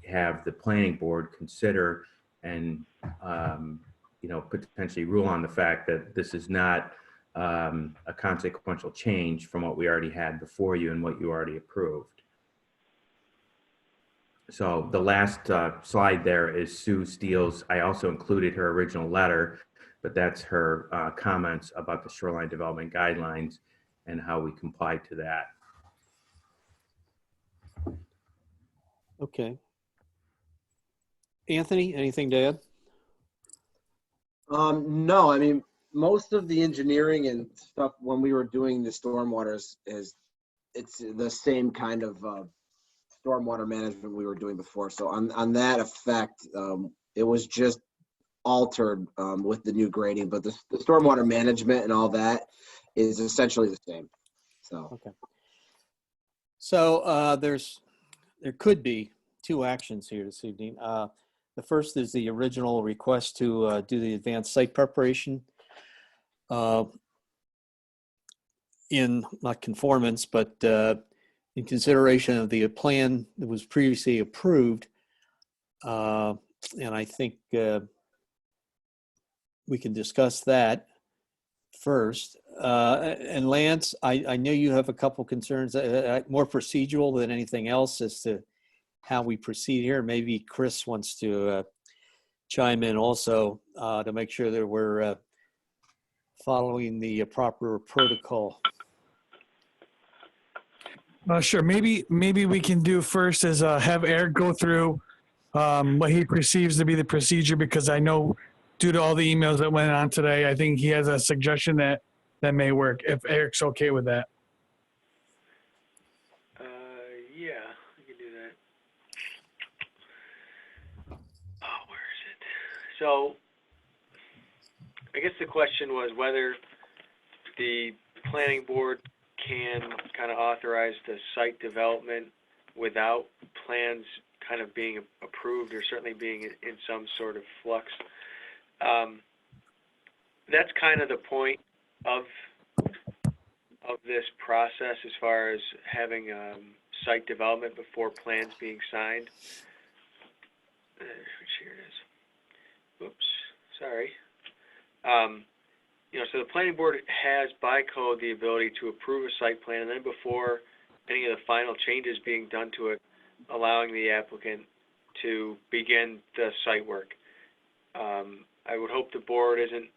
have the planning board consider and, potentially rule on the fact that this is not a consequential change from what we already had before you and what you already approved. So the last slide there is Sue Steele's. I also included her original letter, but that's her comments about the shoreline development guidelines and how we comply to that. Okay. Anthony, anything to add? No, I mean, most of the engineering and stuff when we were doing the stormwater it's the same kind of stormwater management we were doing before. So on that effect, it was just altered with the new grading, but the stormwater management and all that is essentially the same. So okay. So there could be two actions here this evening. The first is the original request to do the advanced site preparation in not conformance, but in consideration of the plan that was previously approved. And I think we can discuss that first. And Lance, I know you have a couple concerns, more procedural than anything else as to how we proceed here. Maybe Chris wants to chime in also to make sure that we're following the proper protocol. Sure. Maybe we can do first is have Eric go through what he perceives to be the procedure, because I know due to all the emails that went on today, I think he has a suggestion that may work, if Eric's okay with that. Yeah, we can do that. Oh, where is it? So, I guess the question was whether the planning board can kind of authorize the site development without plans kind of being approved or certainly being in some sort of flux. That's kind of the point of this process as far as having site development before plans being signed. Here it is. Oops, sorry. So the planning board has by code the ability to approve a site plan, and then before any of the final changes being done to it, allowing the applicant to begin the site work. I would hope the board isn't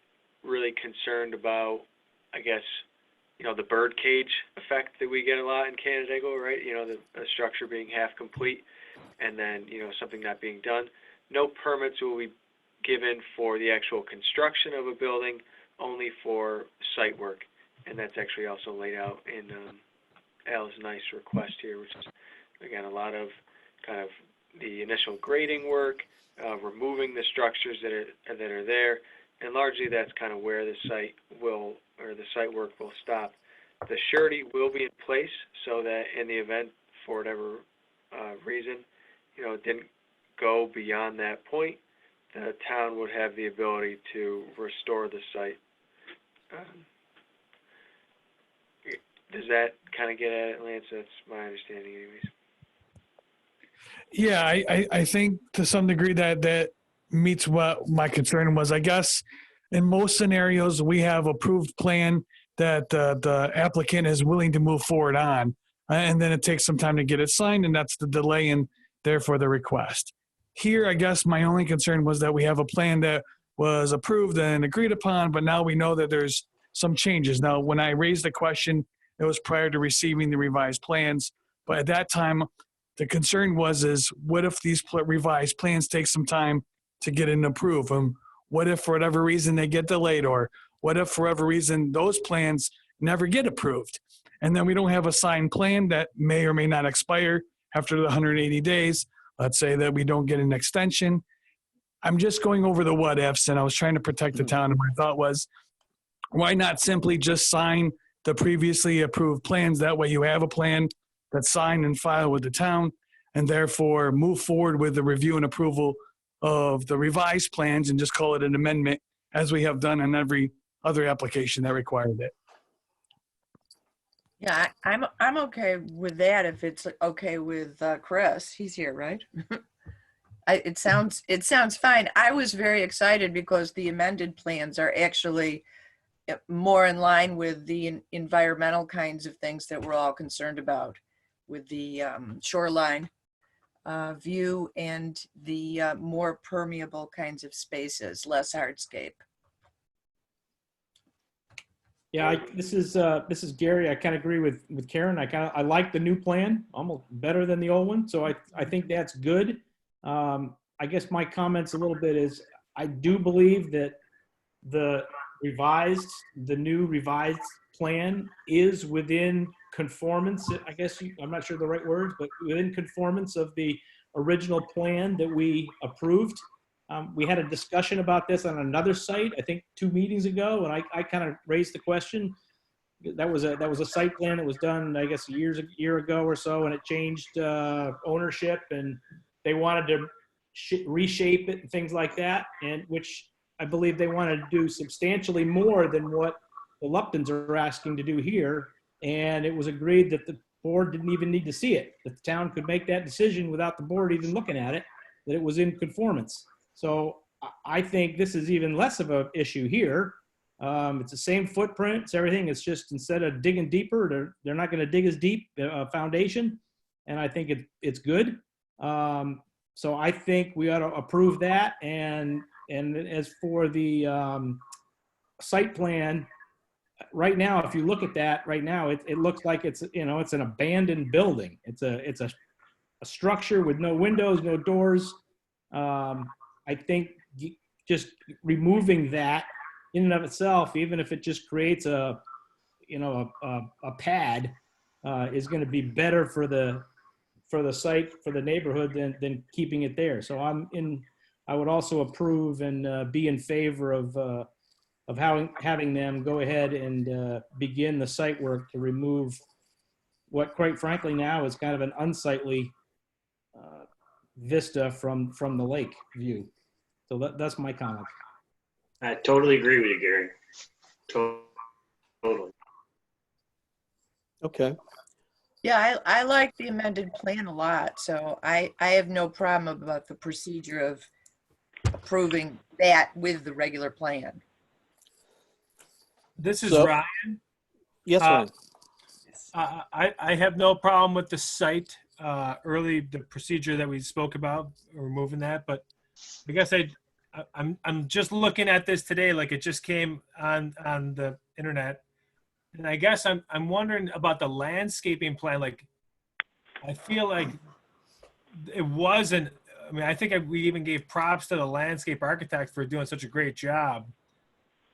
really concerned about, I guess, the bird cage effect that we get a lot in Canandaigua, right? The structure being half complete and then, something not being done. No permits will be given for the actual construction of a building, only for site work. And that's actually also laid out in Al's nice request here, which is, again, a lot of kind of the initial grading work, removing the structures that are there, and largely that's kind of where the site work will stop. The surety will be in place so that in the event, for whatever reason, it didn't go beyond that point, the town would have the ability to restore the site. Does that kind of get at it, Lance? That's my understanding anyways. Yeah, I think to some degree that meets what my concern was. I guess in most scenarios, we have approved plan that the applicant is willing to move forward on, and then it takes some time to get it signed, and that's the delay and therefore the request. Here, I guess my only concern was that we have a plan that was approved and agreed upon, but now we know that there's some changes. Now, when I raised the question, it was prior to receiving the revised plans, but at that time, the concern is what if these revised plans take some time to get and approve them? What if for whatever reason they get delayed, or what if for whatever reason those plans never get approved? And then we don't have a signed plan that may or may not expire after the 180 days. Let's say that we don't get an extension. I'm just going over the what ifs, and I was trying to protect the town. And my thought was, why not simply just sign the previously approved plans? That way you have a plan that's signed and filed with the town, and therefore move forward with the review and approval of the revised plans and just call it an amendment, as we have done on every other application that required it. Yeah, I'm okay with that if it's okay with Chris. He's here, right? It sounds fine. I was very excited because the amended plans are actually more in line with the environmental kinds of things that we're all concerned about, with the shoreline view and the more permeable kinds of spaces, less hardscape. Yeah, this is Gary. I kind of agree with Karen. I like the new plan almost better than the old one. So I think that's good. I guess my comments a little bit is I do believe that the new revised plan is within conformance. I guess I'm not sure the right words, but within conformance of the original plan that we approved. We had a discussion about this on another site, I think 2 meetings ago, and I kind of raised the question. That was a site plan that was done, I guess, a year ago or so, and it changed ownership, and they wanted to reshape it and things like that, and which I believe they wanted to do substantially more than what the Luptons are asking to do here. And it was agreed that the board didn't even need to see it, that the town could make that decision without the board even looking at it, that it was in conformance. So I think this is even less of an issue here. It's the same footprint, it's everything. It's just instead of digging deeper, they're not going to dig as deep foundation, and I think it's good. So I think we ought to approve that. And as for the site plan, right now, if you look at that right now, it looks like it's an abandoned building. It's a structure with no windows, no doors. I think just removing that in and of itself, even if it just creates a pad, is going to be better for the site, for the neighborhood than keeping it there. So I would also approve and be in favor of having them go ahead and begin the site work to remove what, quite frankly, now is kind of an unsightly vista from the lake view. So that's my comment. I totally agree with you, Gary. Totally. Okay. Yeah, I like the amended plan a lot, so I have no problem about the procedure of approving that with the regular plan. This is So- Ryan. Yes, Ryan. I have no problem with the site, the procedure that we spoke about, removing that, but I guess I'm just looking at this today, like it just came on the internet. And I guess I'm wondering about the landscaping plan. Like, I feel like it wasn't, I mean, I think we even gave props to the landscape architect for doing such a great job.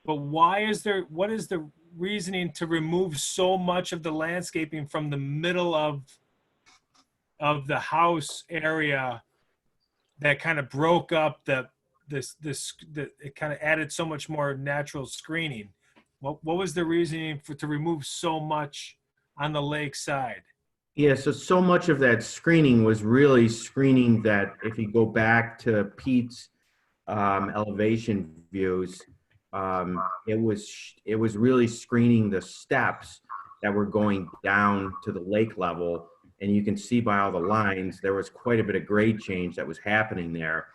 But what is the reasoning to remove so much of the landscaping from the middle of the house area that kind of broke up it kind of added so much more natural screening? What was the reasoning to remove so much on the lake side? Yeah, so much of that screening was really screening that, if you go back to Pete's elevation views, it was really screening the steps that were going down to the lake level. And you can see by all the lines, there was quite a bit of grade change that was happening there.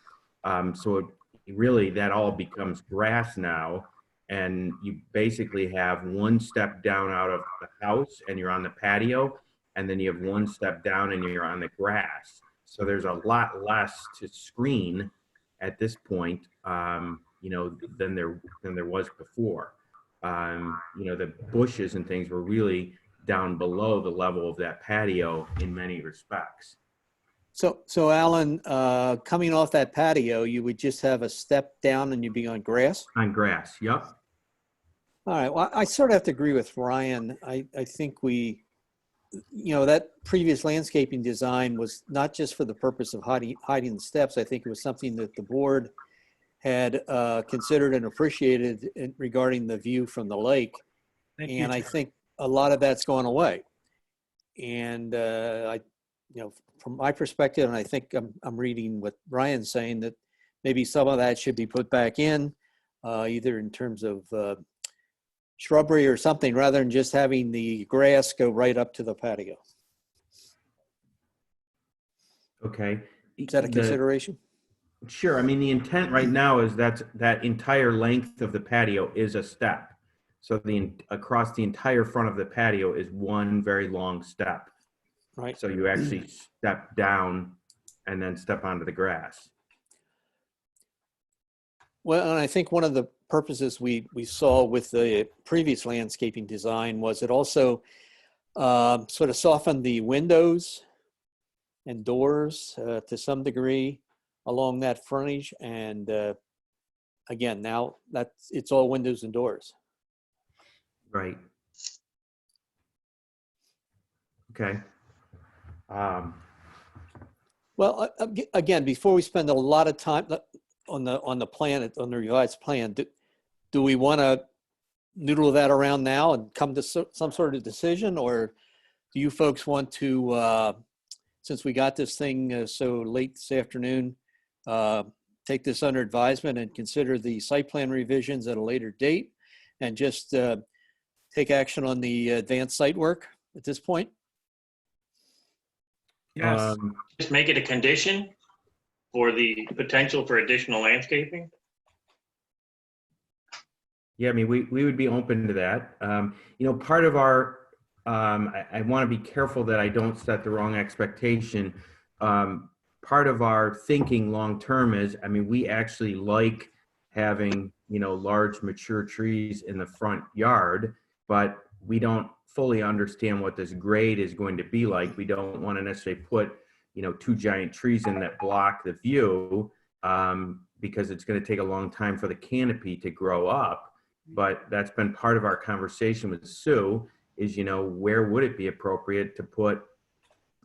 So really that all becomes grass now. And you basically have one step down out of the house and you're on the patio. And then you have one step down and you're on the grass. So there's a lot less to screen at this point, you know, than there was before. You know, the bushes and things were really down below the level of that patio in many respects. So Alan, coming off that patio, you would just have a step down and you'd be on grass? On grass, yep. All right, well, I sort of have to agree with Ryan. I think we, you know, that previous landscaping design was not just for the purpose of hiding the steps. I think it was something that the board had considered and appreciated regarding the view from the lake. And I think a lot of that's gone away. And you know, from my perspective, and I think I'm reading what Ryan's saying, that maybe some of that should be put back in, either in terms of shrubbery or something, rather than just having the grass go right up to the patio. Okay. Is that a consideration? Sure. I mean, the intent right now is that entire length of the patio is a step. So across the entire front of the patio is one very long step. Right. So you actually step down and then step onto the grass. Well, and I think one of the purposes we saw with the previous landscaping design was it also sort of softened the windows and doors to some degree along that frontage. And again, now it's all windows and doors. Right. Okay. Well, again, before we spend a lot of time on the plan, on the revised plan, do we want to noodle that around now and come to some sort of decision, or do you folks want to, since we got this thing so late this afternoon, take this under advisement and consider the site plan revisions at a later date and just take action on the advanced site work at this point? Yes. Just make it a condition for the potential for additional landscaping? Yeah, I mean, we would be open to that. You know, part of our, I want to be careful that I don't set the wrong expectation. Part of our thinking long-term is, I mean, we actually like having, you know, large mature trees in the front yard, but we don't fully understand what this grade is going to be like. We don't want to necessarily put, you know, 2 giant trees in that block the view, because it's going to take a long time for the canopy to grow up. But that's been part of our conversation with Sue is, you know, where would it be appropriate to put,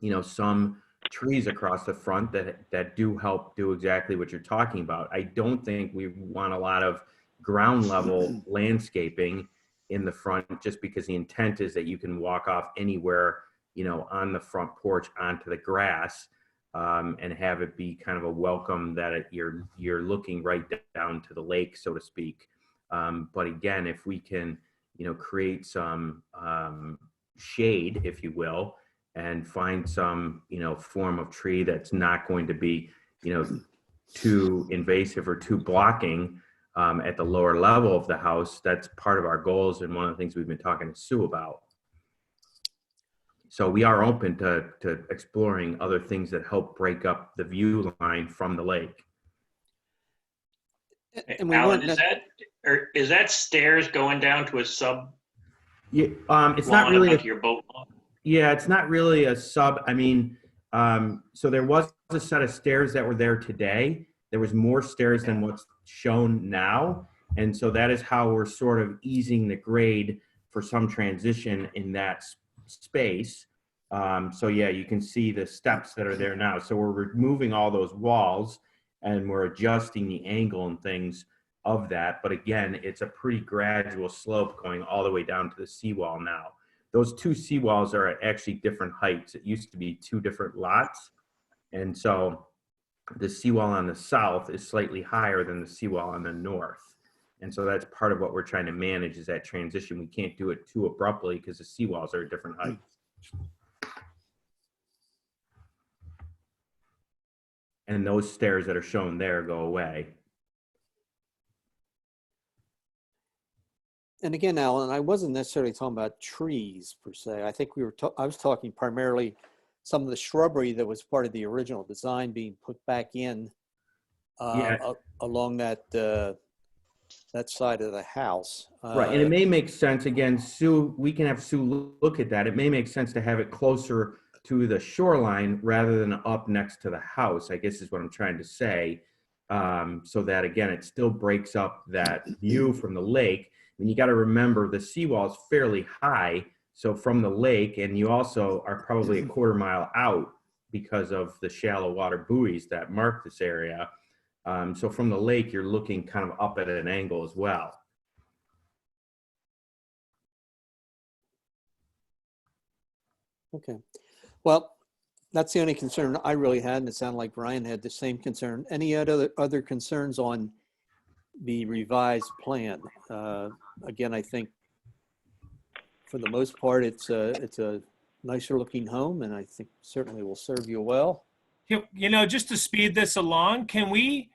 you know, some trees across the front that do help do exactly what you're talking about. I don't think we want a lot of ground level landscaping in the front, just because the intent is that you can walk off anywhere, you know, on the front porch onto the grass, and have it be kind of a welcome that you're looking right down to the lake, so to speak. But again, if we can, you know, create some shade, if you will, and find some, you know, form of tree that's not going to be, you know, too invasive or too blocking at the lower level of the house, that's part of our goals and one of the things we've been talking to Sue about. So we are open to exploring other things that help break up the view line from the lake. And we Alan, weren't is that stairs going down to a sub? Yeah, it's not really your boat lawn? Yeah, it's not really a sub. I mean, so there was a set of stairs that were there today. There was more stairs than what's shown now. And so that is how we're sort of easing the grade for some transition in that space. So yeah, you can see the steps that are there now. So we're removing all those walls and we're adjusting the angle and things of that. But again, it's a pretty gradual slope going all the way down to the seawall now. Those 2 seawalls are at actually different heights. It used to be 2 different lots. And so the seawall on the south is slightly higher than the seawall on the north. And so that's part of what we're trying to manage is that transition. We can't do it too abruptly because the seawalls are at different heights. And those stairs that are shown there go away. And again, Alan, I wasn't necessarily talking about trees per se. I think I was talking primarily some of the shrubbery that was part of the original design being put back in along that that side of the house. Right, and it may make sense, again, Sue, we can have Sue look at that. It may make sense to have it closer to the shoreline rather than up next to the house, I guess is what I'm trying to say. So that, again, it still breaks up that view from the lake. And you got to remember the seawall is fairly high. So from the lake, and you also are probably a quarter mile out because of the shallow water buoys that mark this area. So from the lake, you're looking kind of up at an angle as well. Okay. Well, that's the only concern I really had, and it sounded like Brian had the same concern. Any other concerns on the revised plan? Again, I think for the most part, it's a nicer looking home, and I think certainly will serve you well. You know, just to speed this along, can we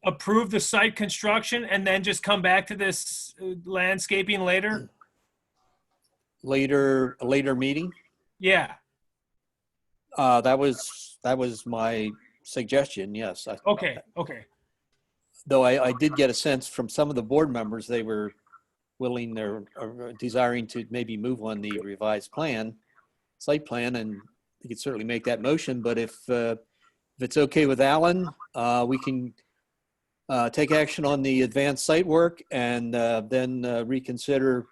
approve the site construction and then just come back to this landscaping later? A later meeting? Yeah. That was my suggestion, yes. Okay. Though I did get a sense from some of the board members, they were willing or desiring to maybe move on the revised site plan, and we could certainly make that motion. But if it's okay with Alan, we can take action on the advanced site work and then reconsider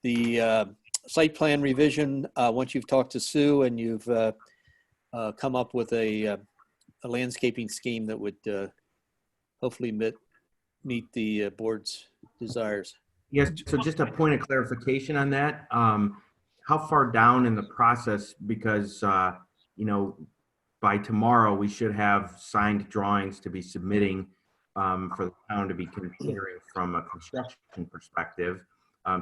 the site plan revision once you've talked to Sue and you've come up with a landscaping scheme that would hopefully meet the board's desires. Yes, so just a point of clarification on that. How far down in the process, because, you know, by tomorrow, we should have signed drawings to be submitting for the town to be considering from a construction perspective.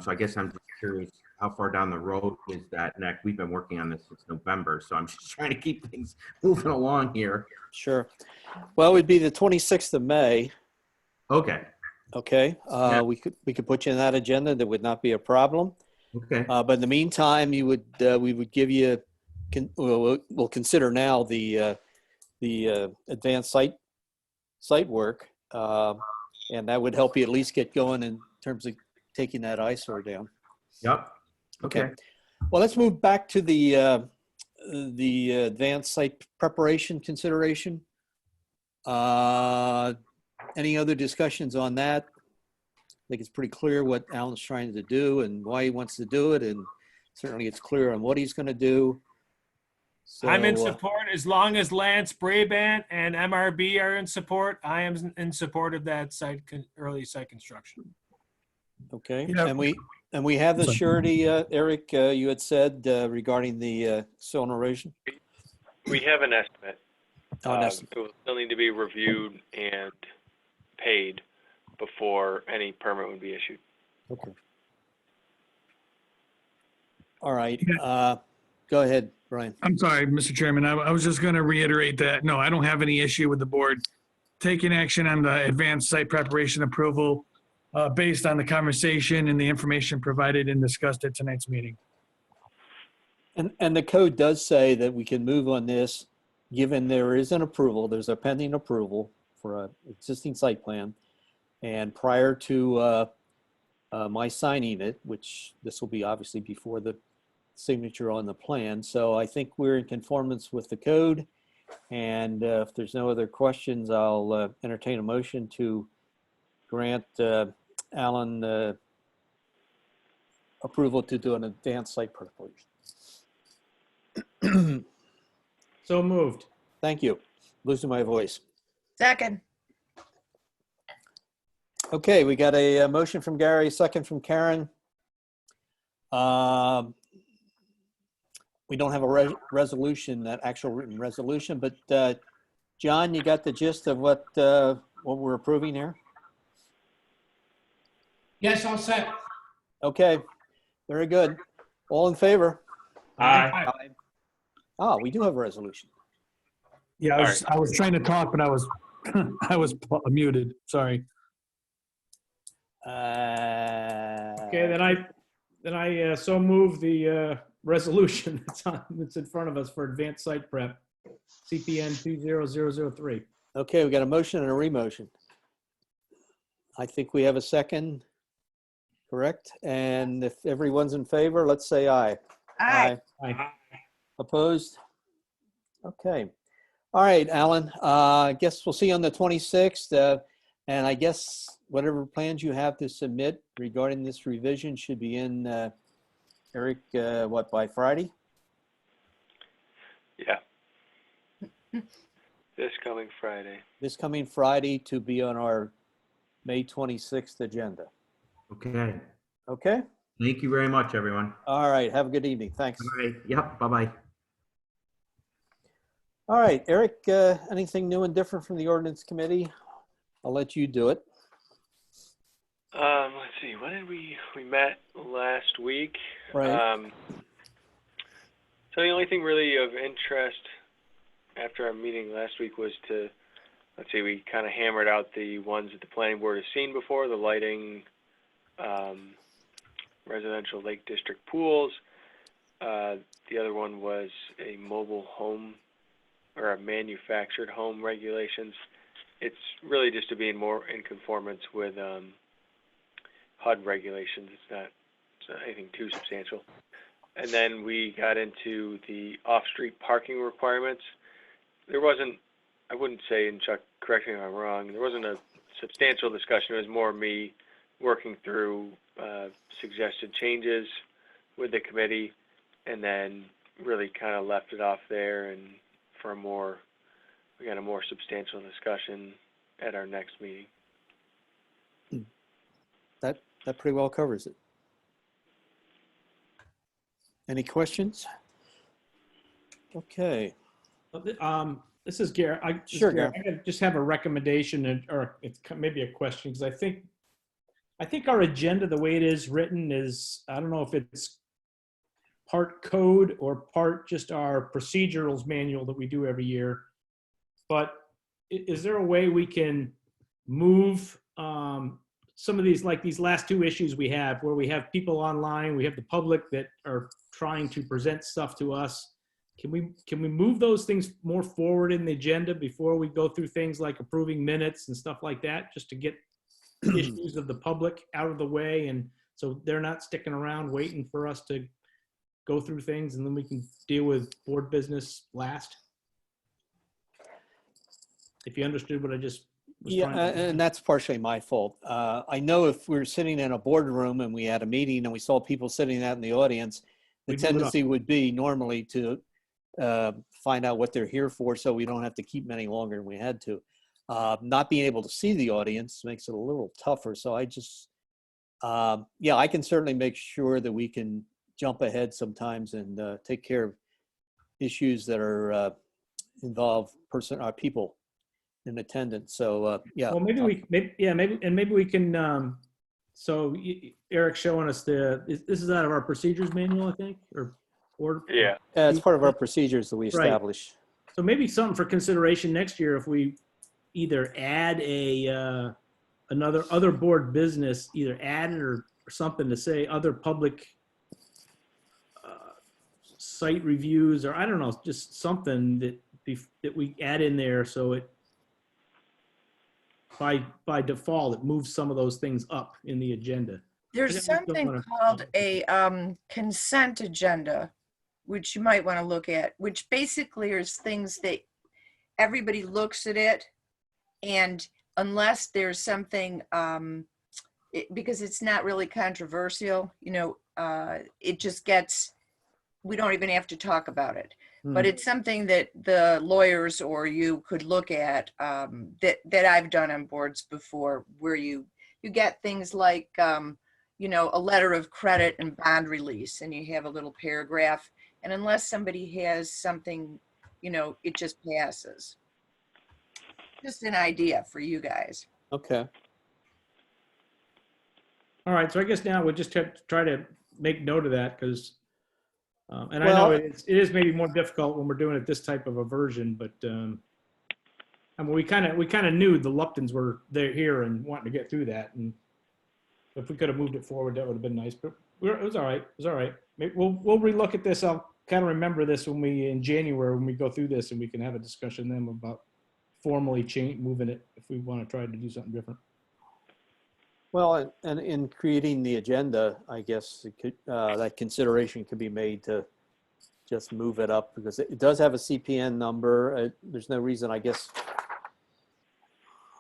So I guess I'm just curious, how far down the road is that next? We've been working on this since November, so I'm just trying to keep things moving along here. Sure. Well, it would be the 26th of May. Okay. Okay. Yeah. We could put you in that agenda. That would not be a problem. Okay. But in the meantime, we would give you, we'll consider now the advanced site work, and that would help you at least get going in terms of taking that eyesore down. Yep. Okay. Well, let's move back to the advanced site preparation consideration. Any other discussions on that? I think it's pretty clear what Alan's trying to do and why he wants to do it, and certainly it's clear on what he's going to do. So, I'm in support as long as Lance Brabant and MRB are in support. I am in support of that early site construction. Okay, Yeah. and we have the surety, Eric, you had said regarding the soil erosion. We have an estimate. Oh, an estimate. It will still need to be reviewed and paid before any permit would be issued. Okay. All right. Go ahead, Brian. I'm sorry, Mr. Chairman. I was just going to reiterate that, no, I don't have any issue with the board taking action on the advanced site preparation approval based on the conversation and the information provided and discussed at tonight's meeting. And the code does say that we can move on this, given there is an approval, there's a pending approval for an existing site plan. And prior to my signing it, which this will be obviously before the signature on the plan. So I think we're in conformance with the code. And if there's no other questions, I'll entertain a motion to grant Alan approval to do an advanced site preparation. So moved. Thank you. Losing my voice. Second. Okay, we got a motion from Gary, second from Karen. We don't have a resolution, that actual written resolution, but John, you got the gist of what we're approving here? Yes, all set. Okay, very good. All in favor? Aye. Ah, we do have a resolution. Yeah, I was trying to talk, but I was I was muted. Sorry. Okay, then I so move the resolution that's in front of us for advanced site prep, CPN 20003. Okay, we got a motion and a remotion. I think we have a second, correct? And if everyone's in favor, let's say aye. Aye. Aye. Opposed? Okay. All right, Alan, I guess we'll see you on the 26th. And I guess whatever plans you have to submit regarding this revision should be in, Eric, what, by Friday? Yeah. This coming Friday. This coming Friday to be on our May 26th agenda. Okay. Okay? Thank you very much, everyone. All right, have a good evening. Thanks. All right. Yep. Bye-bye. All right, Eric, anything new and different from the ordinance committee? I'll let you do it. Let's see, when did we met last week? Right. So the only thing really of interest after our meeting last week was to, let's see, we kind of hammered out the ones that the planning board has seen before, the lighting, residential Lake District pools. The other one was a mobile home or a manufactured home regulations. It's really just to be more in conformance with HUD regulations. It's not anything too substantial. And then we got into the off-street parking requirements. There wasn't, I wouldn't say, and Chuck, correct me if I'm wrong, there wasn't a substantial discussion. It was more me working through suggested changes with the committee, and then really kind of left it off there, and for we got a more substantial discussion at our next meeting. That pretty well covers it. Any questions? Okay. This is Gary. Sure, Gary. Gary. I gotta just have a recommendation or it's maybe a question, because I think our agenda, the way it is written, is, I don't know if it's part code or part just our procedurals manual that we do every year. But is there a way we can move some of these, like these last two issues we have, where we have people online, we have the public that are trying to present stuff to us? Can we move those things more forward in the agenda before we go through things like approving minutes and stuff like that, just to get issues of the public out of the way, and so they're not sticking around waiting for us to go through things, and then we can deal with board business last? If you understood what I just was Yeah, trying to do. and that's partially my fault. I know if we were sitting in a boardroom and we had a meeting and we saw people sitting out in the audience, the We'd move it up. tendency would be normally to find out what they're here for, so we don't have to keep them any longer than we had to. Not being able to see the audience makes it a little tougher. So I just, yeah, I can certainly make sure that we can jump ahead sometimes and take care of issues that are involve people in attendance. So yeah. Well, maybe we can. So Eric's showing us this is out of our procedures manual, I think, or Yeah. It's part of our procedures that we Right. establish. So maybe something for consideration next year, if we either add other board business, either add it or something to say other public site reviews, or I don't know, just something that we add in there, so it by default it moves some of those things up in the agenda. There's I just don't something wanna- called a consent agenda, which you might want to look at, which basically is things that everybody looks at it, and unless there's something, because it's not really controversial, it just gets, we don't even have to talk about it. But it's something that the lawyers or you could look at, that I've done on boards before, where you get things like, a letter of credit and bond release, and you have a little paragraph, and unless somebody has something, it just passes. Just an idea for you guys. Okay. All right, so I guess now we'll just have to try to make note of that because, and I Well- know it is maybe more difficult when we're doing it this type of a version, but I mean, we kind of knew the Luptons were there here and wanting to get through that, and if we could have moved it forward, that would have been nice. But it was all right. It was all right. Maybe we'll relook at this. I'll kind of remember this when we in January when we go through this, and we can have a discussion then about formally moving it if we want to try to do something different. Well, and in creating the agenda, I guess it could, that consideration could be made to just move it up because it does have a CPN number. There's no reason, I guess.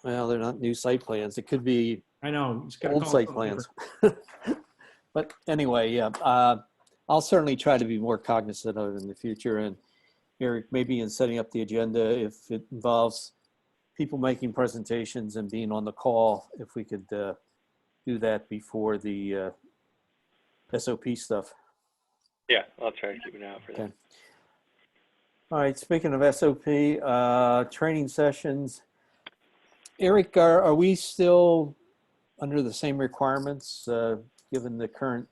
Well, they're not new site plans. It could be I know. It's gotta old call site it plans. different. But anyway, yeah, I'll certainly try to be more cognizant of it in the future. And Eric, maybe in setting up the agenda, if it involves people making presentations and being on the call, if we could do that before the SOP stuff. Yeah, I'll try to keep an eye out for that. Okay. All right, speaking of SOP, training sessions. Eric, are we still under the same requirements, given the current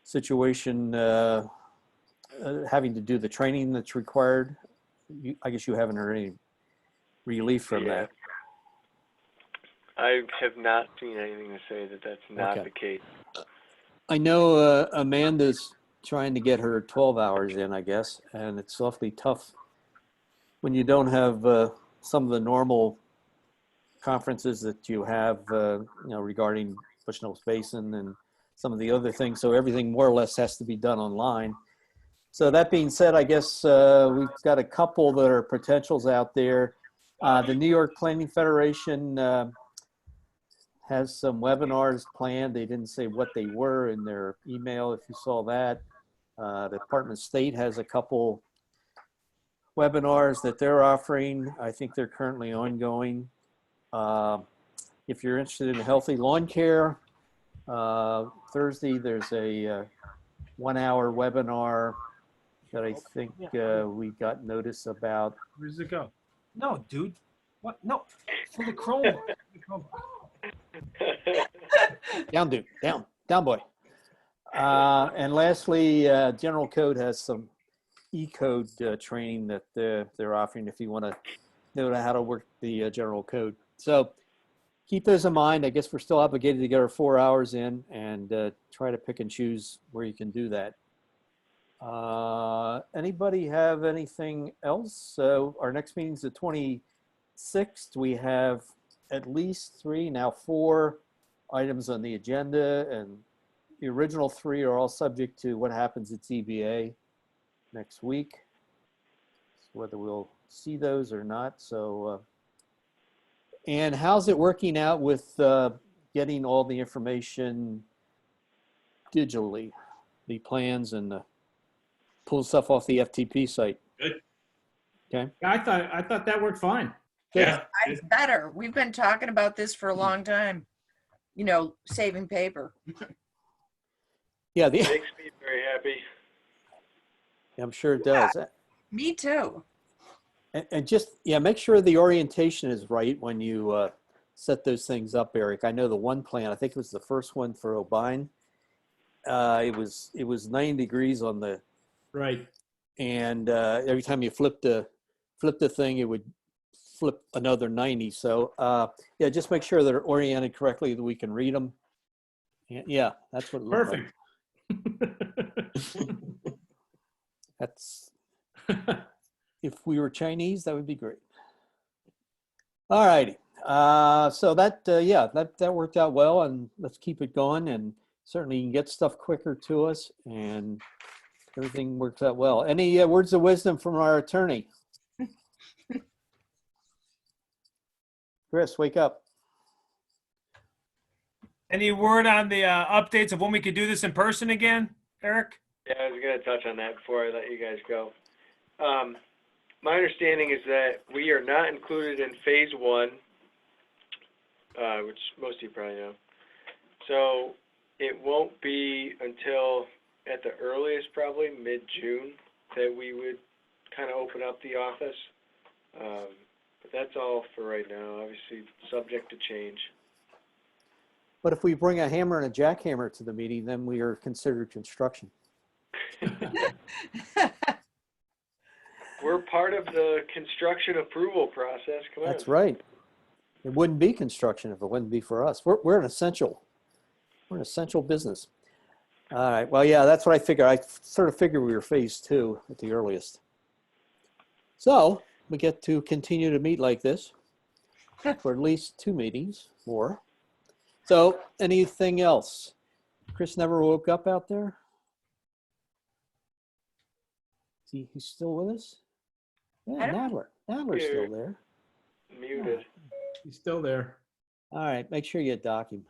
situation, having to do the training that's required? I guess you haven't heard any relief from that. I have not seen anything to say that that's not Okay. the case. I know Amanda's trying to get her 12 hours in, I guess, and it's awfully tough when you don't have some of the normal conferences that you have, regarding Bushnell's Basin and some of the other things. So everything more or less has to be done online. So that being said, I guess we've got a couple that are potentials out there. The New York Planning Federation has some webinars planned. They didn't say what they were in their email, if you saw that. The Department of State has a couple webinars that they're offering. I think they're currently ongoing. If you're interested in healthy lawn care, Thursday there's a 1-hour webinar that I think we got notice about. Where does it go? No, dude. What? No. For the Chromebook. Down, dude. Down, boy. And lastly, General Code has some E-code training that they're offering if you want to know how to work the General Code. So keep those in mind. I guess we're still obligated to get our 4 hours in and try to pick and choose where you can do that. Anybody have anything else? So our next meeting is the 26th. We have at least 3, now 4 items on the agenda, and the original 3 are all subject to what happens at ZBA next week, so whether we'll see those or not. So, and how's it working out with getting all the information digitally, the plans and pull stuff off the FTP site? Good. Okay. I thought that worked fine. Yeah. It's better. We've been talking about this for a long time. Saving paper. Yeah, Makes me very happy. I'm sure it does. Me too. And just, make sure the orientation is right when you set those things up, Eric. I know the one plan, I think it was the first one for O'Bine. It was 90 degrees on the right, and every time you flip the thing, it would flip another 90. So just make sure they're oriented correctly, that we can read them. Yeah, that's what it looked like. Perfect. That's, if we were Chinese, that would be great. All righty. So that worked out well, and let's keep it going. And certainly you can get stuff quicker to us, and everything works out well. Any words of wisdom from our attorney? Chris, wake up. Any word on the updates of when we could do this in person again, Eric? Yeah, I was going to touch on that before I let you guys go. My understanding is that we are not included in phase 1, which most of you probably know. So it won't be until, at the earliest, probably mid-June, that we would kind of open up the office. But that's all for right now, obviously subject to change. But if we bring a hammer and a jackhammer to the meeting, then we are considered construction. We're part of the construction approval process, come on. That's right. It wouldn't be construction if it wouldn't be for us. We're an essential business. All right, well, yeah, that's what I figured. I sort of figured we were phase 2 at the earliest. So we get to continue to meet like this for at least 2 meetings more. So anything else? Chris never woke up out there? He's still with us? Yeah, Nadler's still there. Muted. He's still there. All right, make sure you dock him.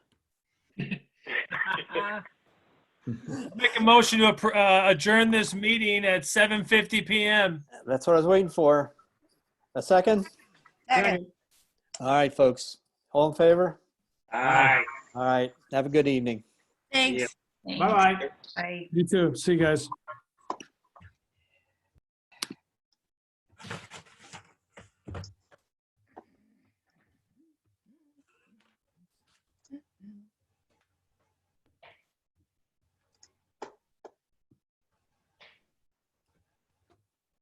Make a motion to adjourn this meeting at 7:50 p.m. That's what I was waiting for. A second? Second. All right, folks. All in favor? Aye. All right. Have a good evening. Thanks. Bye-bye. Bye. You too. See you guys.